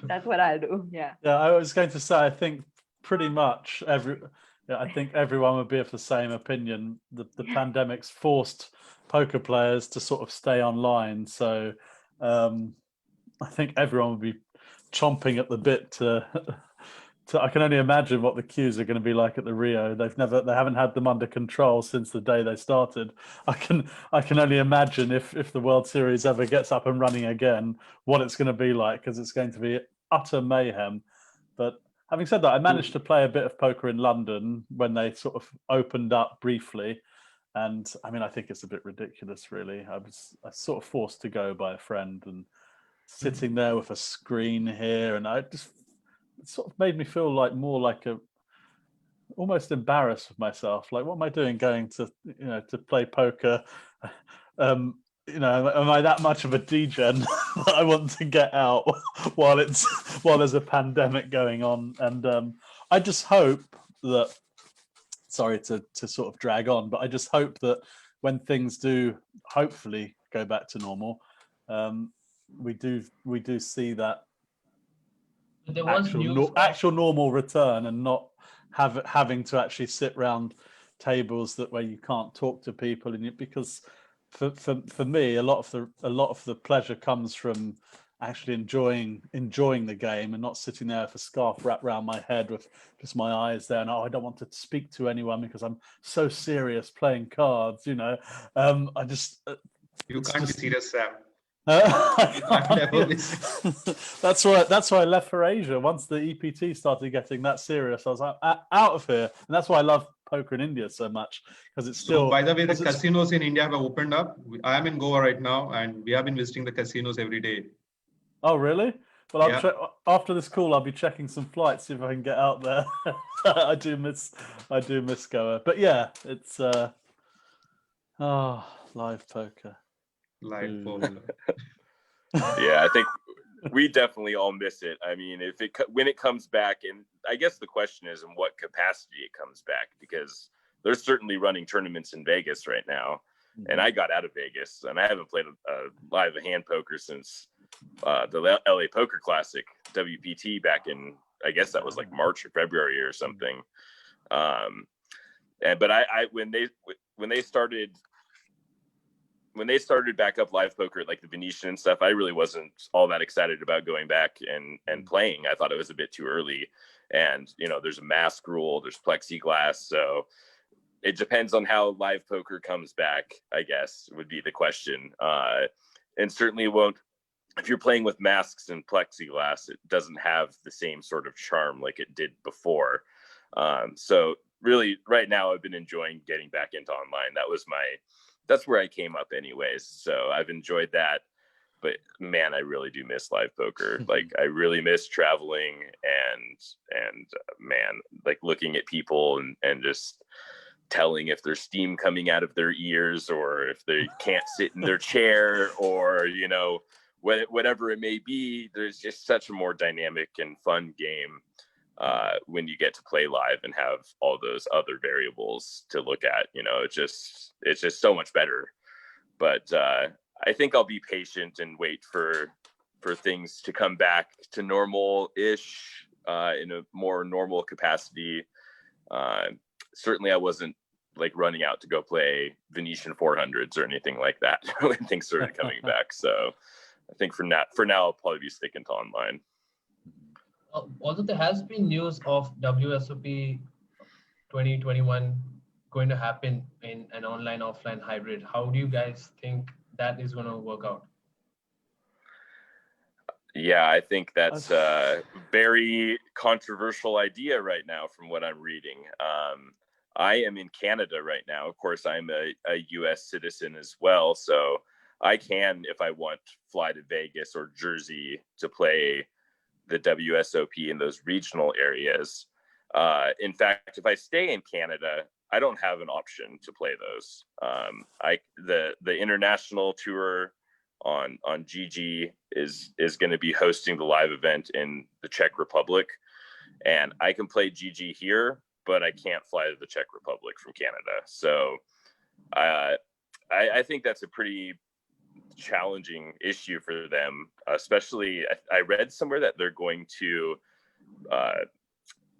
That's what I'll do. Yeah. Yeah, I was going to say, I think pretty much I think everyone would be of the same opinion. The pandemic's forced poker players to sort of stay online. So I think everyone would be chomping at the bit to I can only imagine what the queues are going to be like at the Rio. They haven't had them under control since the day they started. I can only imagine if the World Series ever gets up and running again, what it's going to be like, because it's going to be utter mayhem. But having said that, I managed to play a bit of poker in London when they sort of opened up briefly. And I mean, I think it's a bit ridiculous, really. I was sort of forced to go by a friend and sitting there with a screen here, and it sort of made me feel like almost embarrassed with myself. Like, what am I doing going to to play poker? Am I that much of a degen that I want to get out while there's a pandemic going on? And I just hope that, sorry to sort of drag on, but I just hope that when things do hopefully go back to normal, we do see that There was news actual normal return, and not having to actually sit around tables where you can't talk to people, because for me, a lot of the pleasure comes from actually enjoying the game and not sitting there with a scarf wrapped around my head with just my eyes there, and I don't want to speak to anyone because I'm so serious playing cards. I just You can't be serious, Sam. That's why I left for Asia. Once the EPT started getting that serious, I was like, out of here. And that's why I love poker in India so much, because it's still. So, by the way, the casinos in India have opened up. I am in Goa right now, and we have been visiting the casinos every day. Oh, really? Well, Yeah. after this call, I'll be checking some flights, see if I can get out there. I do miss Goa, but yeah, it's live poker. Live poker. Yeah, I think we definitely all miss it. I mean, when it comes back, and I guess the question is in what capacity it comes back, because they're certainly running tournaments in Vegas right now, and I got out of Vegas, and I haven't played a live hand poker since the LA Poker Classic WPT back in, I guess that was like March or February or something. But when they started back up live poker at like the Venetian and stuff, I really wasn't all that excited about going back and playing. I thought it was a bit too early. And, there's a mask rule, there's plexiglass. So it depends on how live poker comes back, I guess, would be the question. And certainly won't, if you're playing with masks and plexiglass, it doesn't have the same sort of charm like it did before. So really right now I've been enjoying getting back into online. That's where I came up anyways. So I've enjoyed that, but man, I really do miss live poker. Like I really miss traveling and man, like looking at people and just telling if there's steam coming out of their ears or if they can't sit in their chair or, whatever it may be. There's just such a more dynamic and fun game when you get to play live and have all those other variables to look at. It's just so much better. But I think I'll be patient and wait for things to come back to normal-ish in a more normal capacity. Certainly I wasn't like running out to go play Venetian 400s or anything like that when things started coming back. So I think for now I'll probably be sticking to online. Although there has been news of WSOP 2021 going to happen in an online-offline hybrid, how do you guys think that is going to work out? Yeah, I think that's a very controversial idea right now from what I'm reading. I am in Canada right now. Of course, I'm a US citizen as well. So I can, if I want, fly to Vegas or Jersey to play the WSOP in those regional areas. In fact, if I stay in Canada, I don't have an option to play those. The international tour on GG is going to be hosting the live event in the Czech Republic, and I can play GG here, but I can't fly to the Czech Republic from Canada. So I think that's a pretty challenging issue for them, especially I read somewhere that they're going to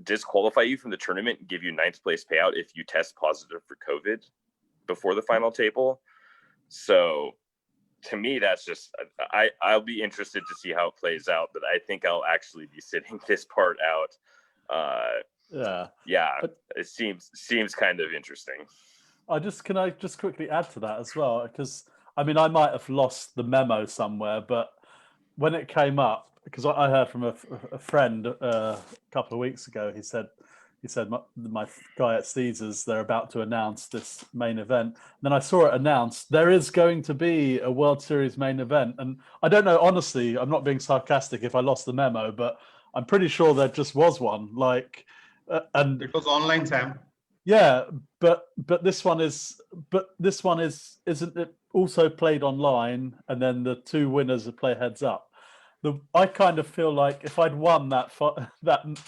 disqualify you from the tournament and give you 9th place payout if you test positive for COVID before the final table. So to me, that's just, I'll be interested to see how it plays out, but I think I'll actually be sitting this part out Yeah, it seems kind of interesting. Can I just quickly add to that as well? Because I mean, I might have lost the memo somewhere, but when it came up, because I heard from a friend a couple of weeks ago, he said my guy at Caesars, they're about to announce this main event. And then I saw it announced. There is going to be a World Series main event, and I don't know. Honestly, I'm not being sarcastic if I lost the memo, but I'm pretty sure there just was one. Like, and it was online, Sam. yeah, but this one isn't it also played online, and then the two winners play heads up. I kind of feel like if I'd won that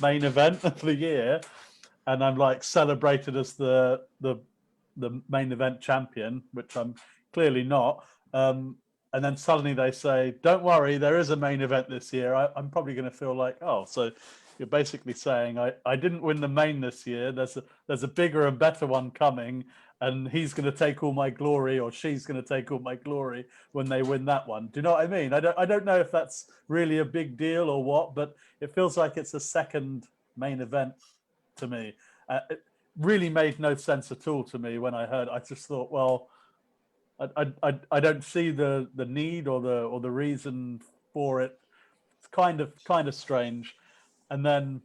main event of the year, and I'm like celebrated as the main event champion, which I'm clearly not, and then suddenly they say, "Don't worry, there is a main event this year." I'm probably going to feel like, oh, so you're basically saying I didn't win the main this year. There's a bigger and better one coming, and he's going to take all my glory, or she's going to take all my glory when they win that one. Do you know what I mean? I don't know if that's really a big deal or what, but it feels like it's a second main event to me. It really made no sense at all to me when I heard. I just thought, well, I don't see the need or the reason for it. It's kind of strange. And then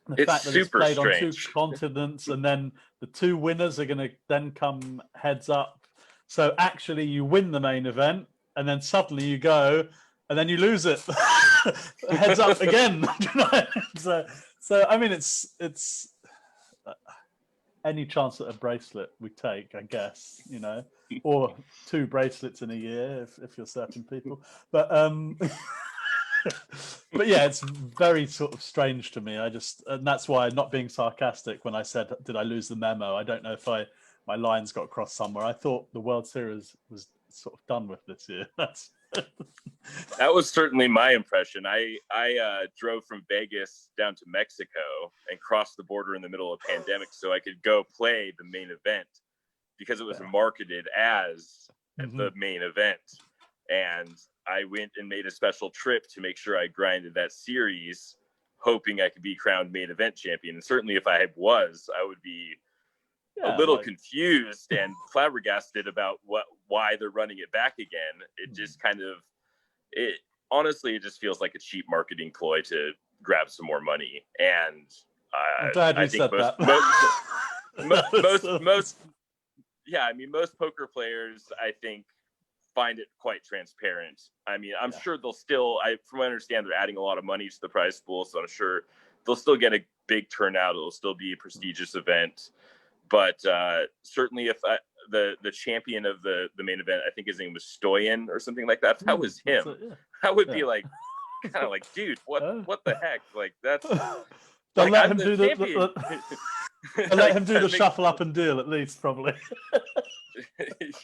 the fact that it's played on two continents, and then the two winners are going to then come heads up. So actually, you win the main event, and then suddenly you go, and then you lose it heads up again. So I mean, it's any chance at a bracelet we take, I guess, or two bracelets in a year if you're certain people, but. But yeah, it's very sort of strange to me. And that's why I'm not being sarcastic when I said, did I lose the memo? I don't know if my lines got crossed somewhere. I thought the World Series was sort of done with this year. That was certainly my impression. I drove from Vegas down to Mexico and crossed the border in the middle of a pandemic so I could go play the main event because it was marketed as the main event. And I went and made a special trip to make sure I grinded that series, hoping I could be crowned main event champion. And certainly if I was, I would be a little confused and flabbergasted about why they're running it back again. It just honestly, it just feels like a cheap marketing ploy to grab some more money. And I'm glad you said that. Most poker players, I think, find it quite transparent. I mean, I'm sure they'll still, from what I understand, they're adding a lot of money to the prize pool, so I'm sure they'll still get a big turnout. It'll still be a prestigious event. But certainly if the champion of the main event, I think his name was Stoyan or something like that, if that was him, I would be like, kind of like, dude, what the heck? Like, that's... Don't let him do let him do the shuffle up and deal at least, probably.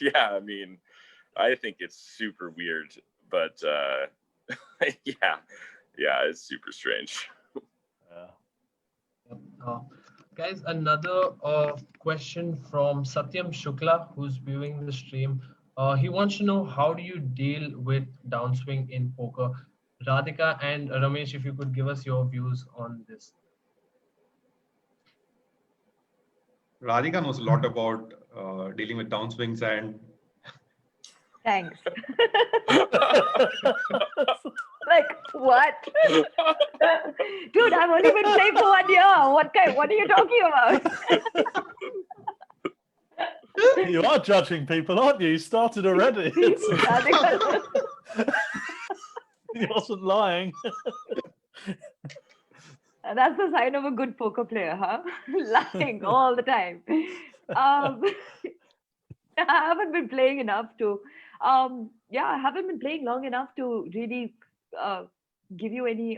Yeah, I mean, I think it's super weird, but yeah, it's super strange. Guys, another question from Satyam Shukla, who's viewing the stream. He wants to know, how do you deal with downswing in poker? Radhika and Ramesh, if you could give us your views on this. Radhika knows a lot about dealing with downswings and... Thanks. Like, what? Dude, I've only been playing for 1 year. What are you talking about? You are judging people, aren't you? You started already. He wasn't lying. That's the sign of a good poker player, huh? Lying all the time. I haven't been playing enough to... I haven't been playing long enough to really give you any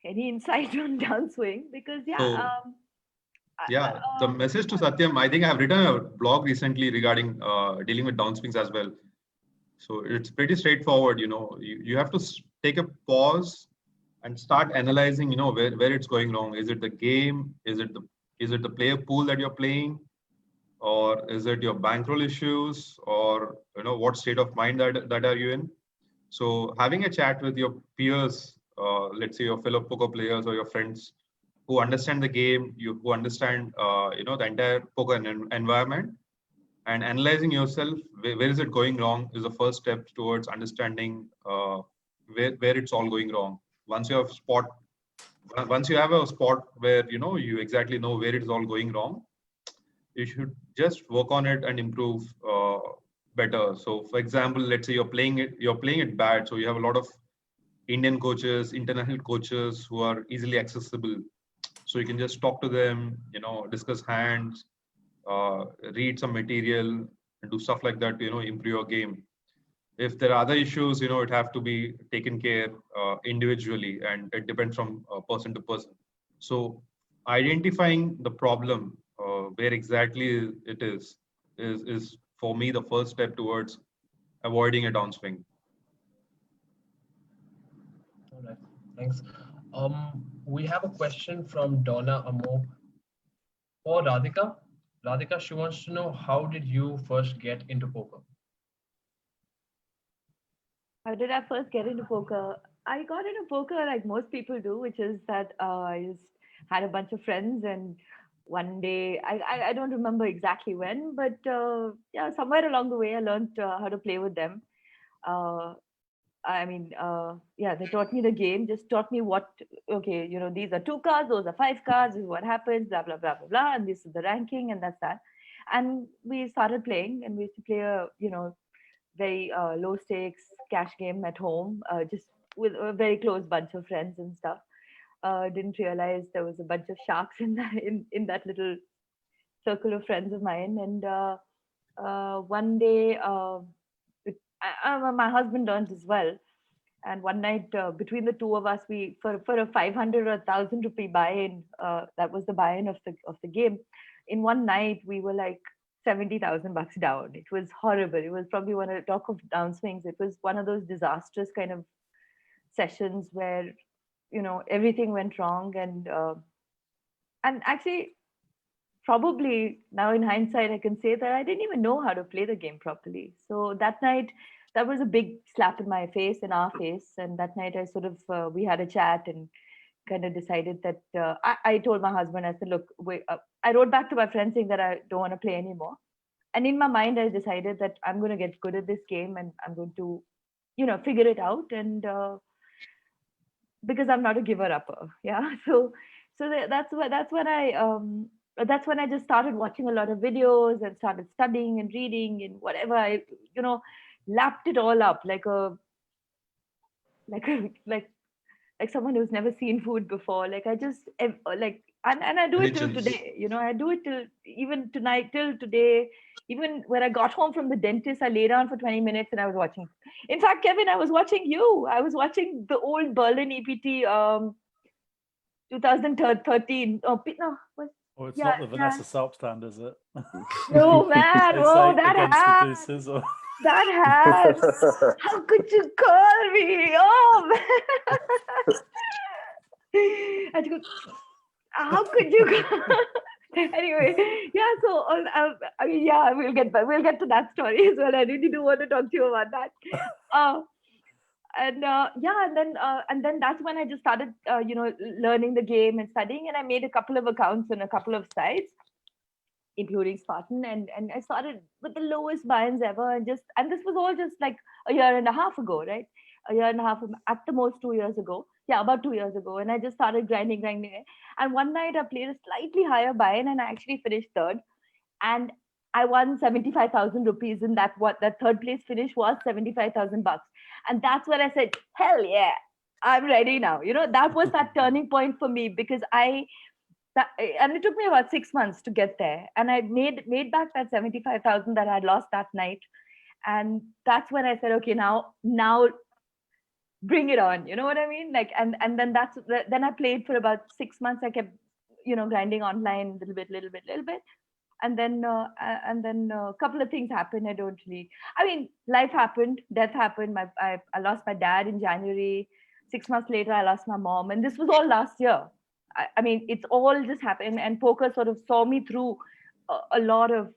insight on downswing, because the message to Satyam, I think I have written a blog recently regarding dealing with downswings as well. So it's pretty straightforward. You have to take a pause and start analyzing, where it's going wrong. Is it the game? Is it the player pool that you're playing? Or is it your bankroll issues, or what state of mind that are you in? So having a chat with your peers let's say your fellow poker players or your friends who understand the game, who understand the entire poker environment, and analyzing yourself, where is it going wrong, is the first step towards understanding where it's all going wrong. Once you have a spot where you exactly know where it is all going wrong, you should just work on it and improve better. So, for example, let's say you're playing it bad, so you have a lot of Indian coaches, international coaches who are easily accessible. So you can just talk to them, discuss hands, read some material, and do stuff like that to improve your game. If there are other issues, it have to be taken care individually, and it depends from person to person. So identifying the problem, where exactly it is for me the first step towards avoiding a downswing. All right, thanks. We have a question from Donna Amok for Radhika. Radhika, she wants to know, how did you first get into poker? How did I first get into poker? I got into poker like most people do, which is that I just had a bunch of friends, and one day, I don't remember exactly when, but yeah, somewhere along the way, I learned how to play with them. Yeah, they taught me the game, just taught me okay, these are 2 cards, those are 5 cards, this is what happens, blah, blah, blah, blah, blah, and this is the ranking, and that's that. And we started playing, and we used to play a, very low stakes cash game at home, just with a very close bunch of friends and stuff. Didn't realize there was a bunch of sharks in that little circle of friends of mine. And one day, my husband learned as well. And one night, between the two of us, we for a 500 or 1,000 rupee buy-in, that was the buy-in of the game. In one night, we were like 70,000 bucks down. It was horrible. It was probably one of the talk of downswings. It was one of those disastrous kind of sessions where everything went wrong, and actually, probably now in hindsight, I can say that I didn't even know how to play the game properly. So that night, that was a big slap in my face, in our face. And that night, I sort of we had a chat and kind of decided that I told my husband, I said, look, wait, I wrote back to my friend saying that I don't want to play anymore. And in my mind, I decided that I'm going to get good at this game, and I'm going to, figure it out. And because I'm not a giver upper, yeah. So that's when I just started watching a lot of videos and started studying and reading and whatever. I lapped it all up like someone who's never seen food before. Like I just like and I do it till today. I do it till even tonight, till today. Even when I got home from the dentist, I lay down for 20 minutes and I was watching. In fact, Kevin, I was watching you. I was watching the old Berlin EPT 2013. Oh, no. Oh, it's not the Vanessa Salp stand, is it? No, man. Oh, that against the deuces, or... That hat. How could you call me? Oh, man. I go, how could you? Anyway, yeah. So, yeah, we'll get to that story as well. I really do want to talk to you about that. And then that's when I just started, learning the game and studying. And I made a couple of accounts on a couple of sites, including Spartan, and I started with the lowest buy-ins ever, and this was all just like a year and a half ago, right? A year and a half, at the most 2 years ago. Yeah, about 2 years ago. And I just started grinding. And one night I played a slightly higher buy-in, and I actually finished third. And I won 75,000 rupees, and that third place finish was 75,000 bucks. And that's when I said, hell yeah, I'm ready now. That was that turning point for me, because and it took me about 6 months to get there. And I made back that 75,000 that I had lost that night. And that's when I said, okay, now bring it on. You know what I mean? Like, and then then I played for about 6 months. I kept, grinding online little bit. And then a couple of things happened. Life happened, death happened. I lost my dad in January. 6 months later, I lost my mom. And this was all last year. It's all just happened. And poker sort of saw me through a lot of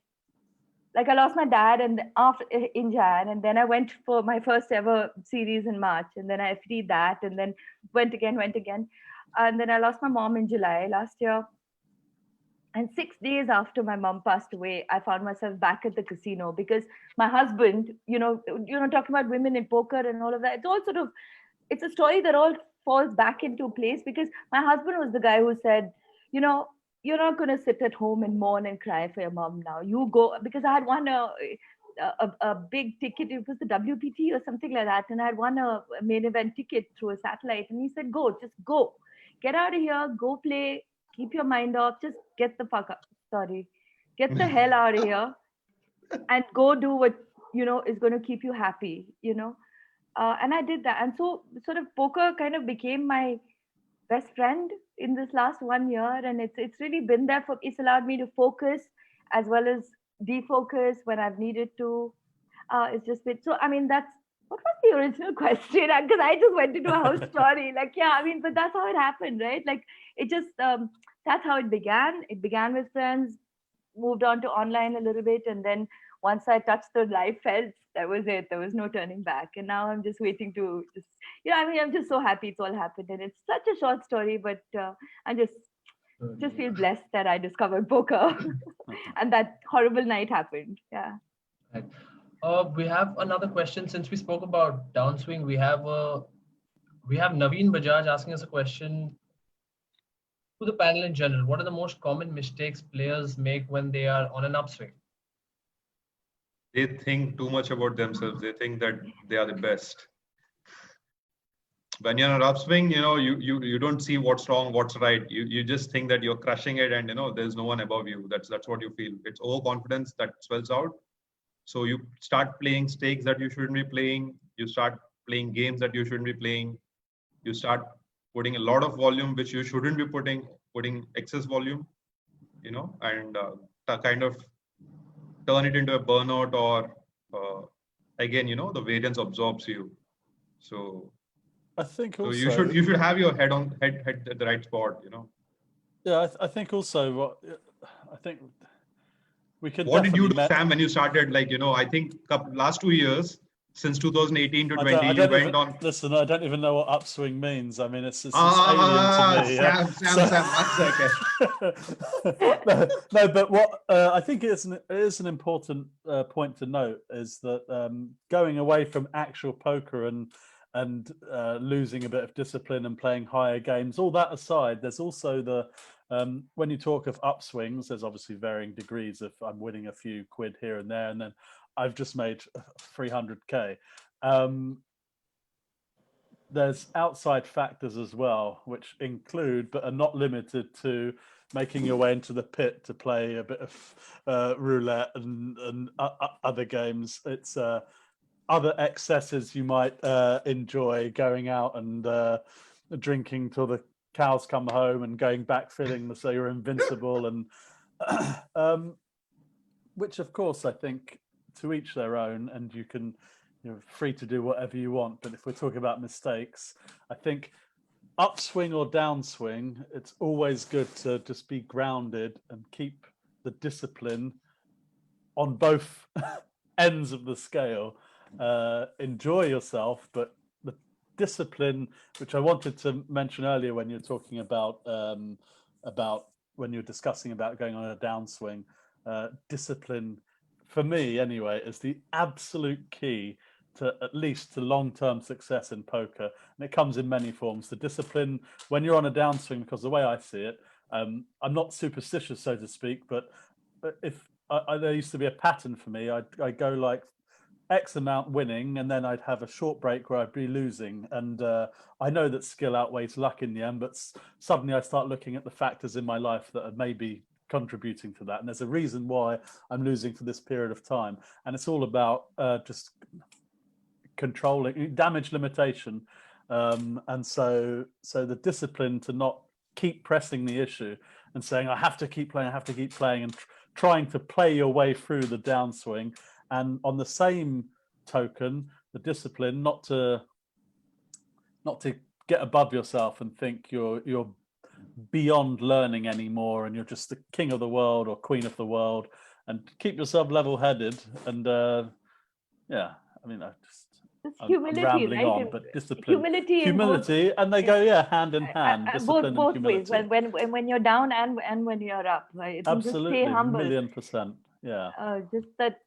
like I lost my dad and after in Jan, and then I went for my first ever series in March, and then I FT'd that, and then went again, and then I lost my mom in July last year. And 6 days after my mom passed away, I found myself back at the casino because my husband, talking about women in poker and all of that, it's all sort of, it's a story that all falls back into place because my husband was the guy who said, you're not going to sit at home and mourn and cry for your mom now. You go, because I had won a big ticket. It was the WPT or something like that. And I had won a main event ticket through a satellite. And he said, just go. Get out of here. Go play. Keep your mind off. Just get the fuck up. Sorry. Get the hell out of here and go do what, is going to keep you happy, and I did that. And so sort of poker kind of became my best friend in this last 1 year. And it's really been there it's allowed me to focus as well as defocus when I've needed to. It's just been, so, I mean, what was the original question? Because I just went into a whole story. But that's how it happened, right? Like it just, that's how it began. It began with friends, moved on to online a little bit. And then once I touched the live felt, that was it. There was no turning back. And now I'm just waiting to I'm just so happy it's all happened. And it's such a short story, but I just feel blessed that I discovered poker and that horrible night happened. Yeah. Right. We have another question. Since we spoke about Downswing, we have Naveen Bajaj asking us a question to the panel in general. What are the most common mistakes players make when they are on an upswing? They think too much about themselves. They think that they are the best. When you're on an upswing, you don't see what's wrong, what's right. You just think that you're crushing it, and there's no one above you. That's what you feel. It's overconfidence that swells out. So you start playing stakes that you shouldn't be playing. You start playing games that you shouldn't be playing. You start putting a lot of volume which you shouldn't be putting excess volume, and kind of turn it into a burnout, or again, the variance absorbs you. So I think also you should have your head at the right spot. Yeah, I think also I think we could. What did you do, Sam, when you started? I think last 2 years, since 2018 to 20, you went on. Listen, I don't even know what upswing means. I mean, it's alien to me. Sam, 1 second. No, but what I think is an important point to note is that going away from actual poker and losing a bit of discipline and playing higher games, all that aside, there's also the when you talk of upswings, there's obviously varying degrees of I'm winning a few quid here and there, and then I've just made 300k. There's outside factors as well, which include but are not limited to making your way into the pit to play a bit of roulette and other games. It's other excesses you might enjoy, going out and drinking till the cows come home and going back feeling so you're invincible, and which of course I think to each their own, and you're free to do whatever you want. But if we're talking about mistakes, I think upswing or downswing, it's always good to just be grounded and keep the discipline on both ends of the scale. Enjoy yourself, but the discipline, which I wanted to mention earlier when you're talking about when you're discussing about going on a downswing, discipline for me anyway is the absolute key to at least to long-term success in poker, and it comes in many forms. The discipline when you're on a downswing, because the way I see it, I'm not superstitious, so to speak, but if there used to be a pattern for me, I'd go like X amount winning, and then I'd have a short break where I'd be losing. And I know that skill outweighs luck in the end, but suddenly I start looking at the factors in my life that are maybe contributing to that. And there's a reason why I'm losing for this period of time. And it's all about just controlling damage limitation. And so the discipline to not keep pressing the issue and saying, I have to keep playing, and trying to play your way through the downswing. And on the same token, the discipline not to get above yourself and think you're beyond learning anymore and you're just the king of the world or queen of the world. and keep yourself level-headed. And yeah, I mean, It's I'm humility, rambling right? on, but discipline, Humility, and they go hand in hand. Discipline both and ways. humility. When you're down and when you're up, right? And just Absolutely, stay humble. 1,000,000%. Yeah. Just that.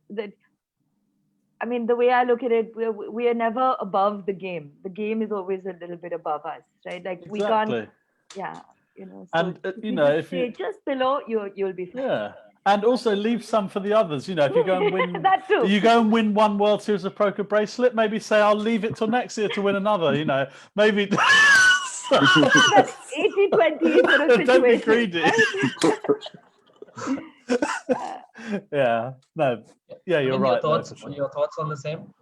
I mean, the way I look at it, we are never above the game. The game is always a little bit above us, right? Like we Exactly. can't. Yeah, you know. So And if you you know, just stay just below, you'll be fine. yeah. And also leave some for the others. You know, if you go and win, That too. you go and win one World Series of Poker bracelet, maybe say I'll leave it till next year to win another. You know, maybe. That's 80-20 sort of situation. Don't be greedy. Right? Yeah. No. Yeah, you're right. Your thoughts on the same?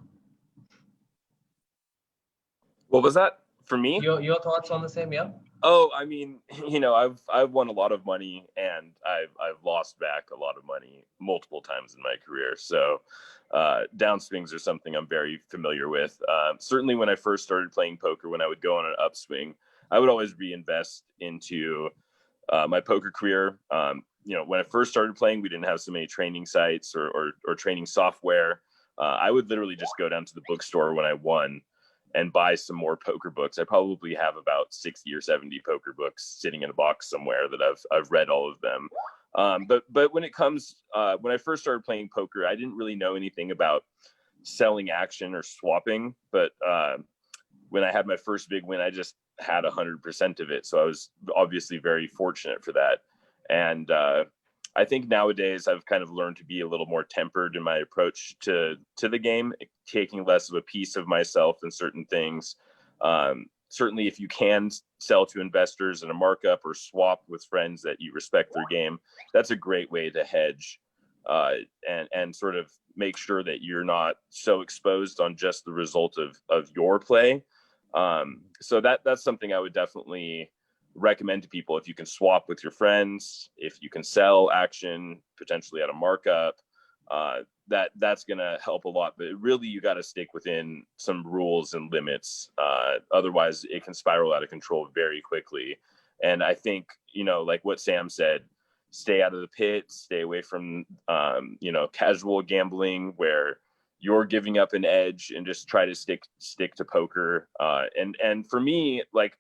What was that for me? Your thoughts on the same? Yeah. Oh, I mean, you know, I've won a lot of money, and I've lost back a lot of money multiple times in my career. So downswings are something I'm very familiar with. Certainly when I first started playing poker, when I would go on an upswing, I would always reinvest into my poker career. You know, when I first started playing, we didn't have so many training sites or training software. I would literally just go down to the bookstore when I won and buy some more poker books. I probably have about 60 or 70 poker books sitting in a box somewhere that I've read all of them. But when it comes, when I first started playing poker, I didn't really know anything about selling action or swapping. But when I had my first big win, I just had 100% of it. So I was obviously very fortunate for that. And I think nowadays I've kind of learned to be a little more tempered in my approach to the game, taking less of a piece of myself in certain things. Certainly, if you can sell to investors in a markup or swap with friends that you respect their game, that's a great way to hedge and sort of make sure that you're not so exposed on just the result of your play. So that's something I would definitely recommend to people. If you can swap with your friends, if you can sell action potentially at a markup, that's going to help a lot. But really, you got to stick within some rules and limits. Otherwise, it can spiral out of control very quickly. And I think, you know, like what Sam said, stay out of the pit, stay away from, you know, casual gambling where you're giving up an edge, and just try to stick to poker. And for me, like,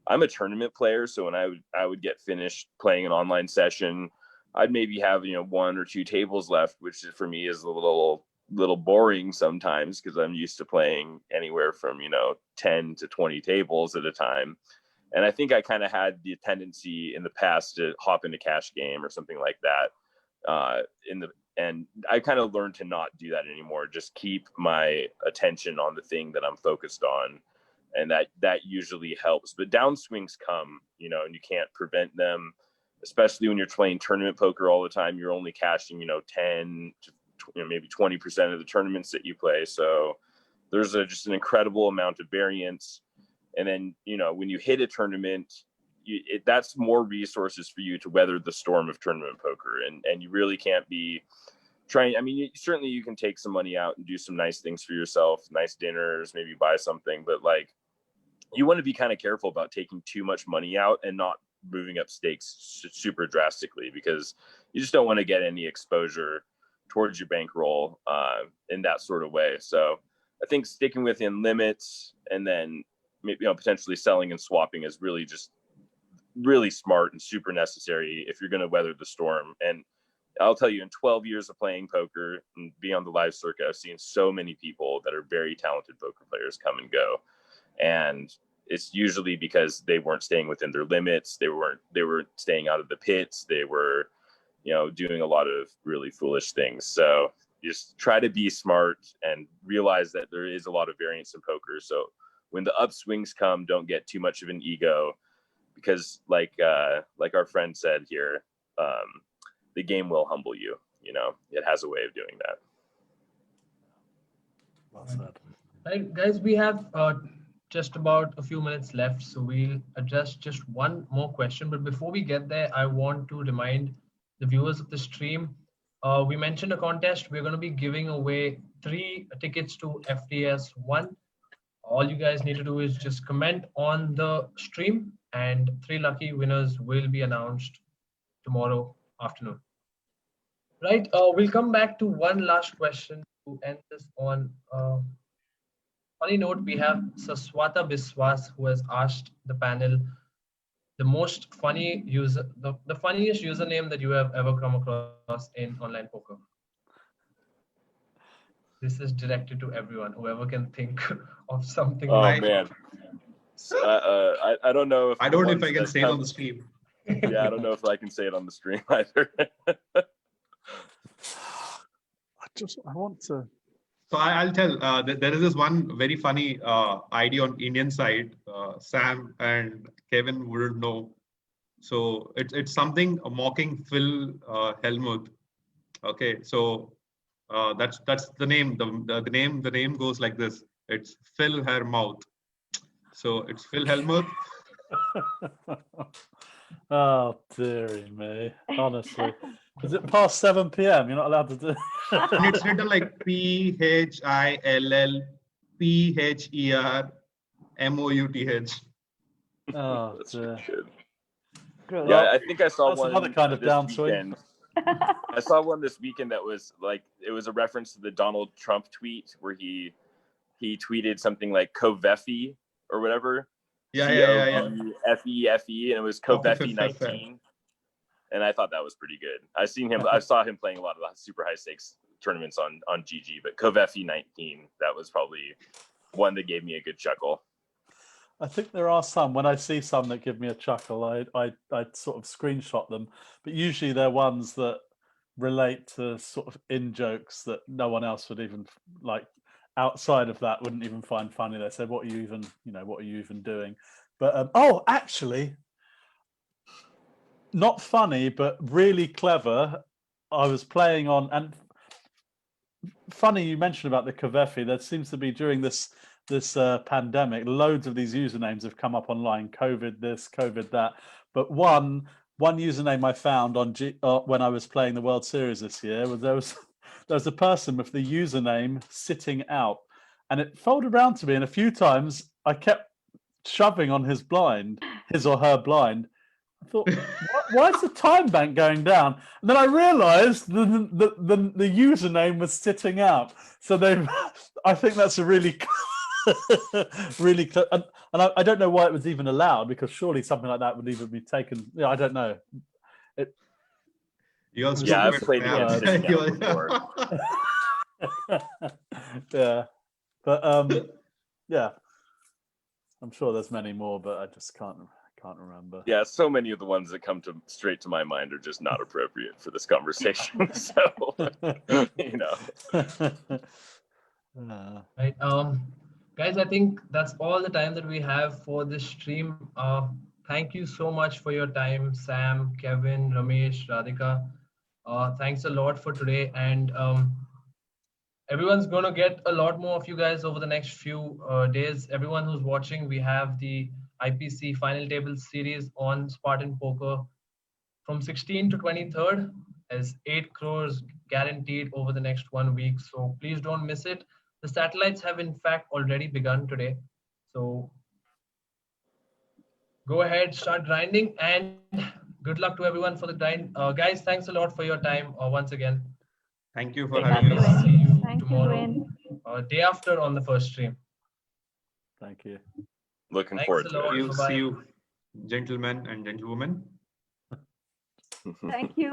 I'm a tournament player, so when I would get finished playing an online session, I'd maybe have, you know, 1 or 2 tables left, which for me is a little boring sometimes because I'm used to playing anywhere from, you know, 10 to 20 tables at a time. And I think I kind of had the tendency in the past to hop into cash game or something like that. And I kind of learned to not do that anymore. Just keep my attention on the thing that I'm focused on. And that usually helps. But downswings come, you know, and you can't prevent them, especially when you're playing tournament poker all the time. You're only cashing, you know, 10 to maybe 20% of the tournaments that you play. So there's just an incredible amount of variance. And then, you know, when you hit a tournament, that's more resources for you to weather the storm of tournament poker. And you really can't be trying. I mean, certainly you can take some money out and do some nice things for yourself, nice dinners, maybe buy something, but like, you want to be kind of careful about taking too much money out and not moving up stakes super drastically, because you just don't want to get any exposure towards your bankroll in that sort of way. So I think sticking within limits and then maybe, you know, potentially selling and swapping is really just really smart and super necessary if you're going to weather the storm. And I'll tell you, in 12 years of playing poker and being on the live circuit, I've seen so many people that are very talented poker players come and go. And it's usually because they weren't staying within their limits. They were staying out of the pits. They were, you know, doing a lot of really foolish things. So just try to be smart and realize that there is a lot of variance in poker. So when the upswings come, don't get too much of an ego, because like our friend said here, the game will humble you. You know, it has a way of doing that. Well said. Right, guys, we have just about a few minutes left, so we'll address just one more question. But before we get there, I want to remind the viewers of the stream, we mentioned a contest. We're going to be giving away 3 tickets to FTS 1. All you guys need to do is just comment on the stream, and 3 lucky winners will be announced tomorrow afternoon. Right. We'll come back to one last question to end this on. Funny note, we have Saswata Biswas who has asked the panel the most funny user, the funniest username that you have ever come across in online poker. This is directed to everyone, whoever can think of something. Oh like man. I don't know if I don't know if I can say it on the stream. Yeah, I don't know if I can say it on the stream either. I want to. So I'll tell. There is this one very funny ID on Indian side. Sam and Kevin wouldn't know. So it's something mocking Phil Hellmuth. Okay, so that's the name. The name goes like this. It's Phil Hermouth. So it's Phil Hellmuth. Oh dearie me! Honestly, is it past 7 p.m.? You're not allowed to do. And it's written like PHILLPHERMOUTH. Oh That's dear. good. Gross. Yeah, I think I saw That's one another kind of this downswing. weekend. I saw one this weekend that was like, it was a reference to the Donald Trump tweet where he tweeted something like Covefi or whatever. Yeah. COVFEFE, and it was Covefi 19. And I thought that was pretty good. I saw him playing a lot of the super high stakes tournaments on GG, but Covefi 19, that was probably one that gave me a good chuckle. I think there are some. When I see some that give me a chuckle, I sort of screenshot them. But usually they're ones that relate to sort of in jokes that no one else would even like outside of that wouldn't even find funny. They say, "What are you even doing?" But oh, actually, not funny, but really clever. I was playing on, and funny you mentioned about the Covefi. There seems to be during this pandemic, loads of these usernames have come up online. COVID this, COVID that. But one username I found on when I was playing the World Series this year was there was a person with the username sitting out, and it folded around to me, and a few times I kept shoving on his or her blind. I thought, why is the time bank going down? And then I realised the username was sitting out. So I think that's a really really, and I don't know why it was even allowed, because surely something like that would even be taken. Yeah, I don't know. I've played against sitting out before. Yeah, but yeah, I'm sure there's many more, but I just can't remember. Yeah, so many of the ones that come straight to my mind are just not appropriate for this conversation. So, you know. Right. Guys, I think that's all the time that we have for this stream. Thank you so much for your time, Sam, Kevin, Ramesh, Radhika. Thanks a lot for today. And everyone's going to get a lot more of you guys over the next few days. Everyone who's watching, we have the IPC Final Table Series on Spartan Poker from 16th to 23rd, as 8 crores guaranteed over the next 1 week. So please don't miss it. The satellites have in fact already begun today. So go ahead, start grinding, and good luck to everyone for the grind. Guys, thanks a lot for your time once again. Thank you for Thank having you, us. See you Thank you, tomorrow, day after on the first stream. Thank you. Looking Thanks forward a to lot. it. Bye-bye. See you, gentlemen and gentlewomen. Thank you.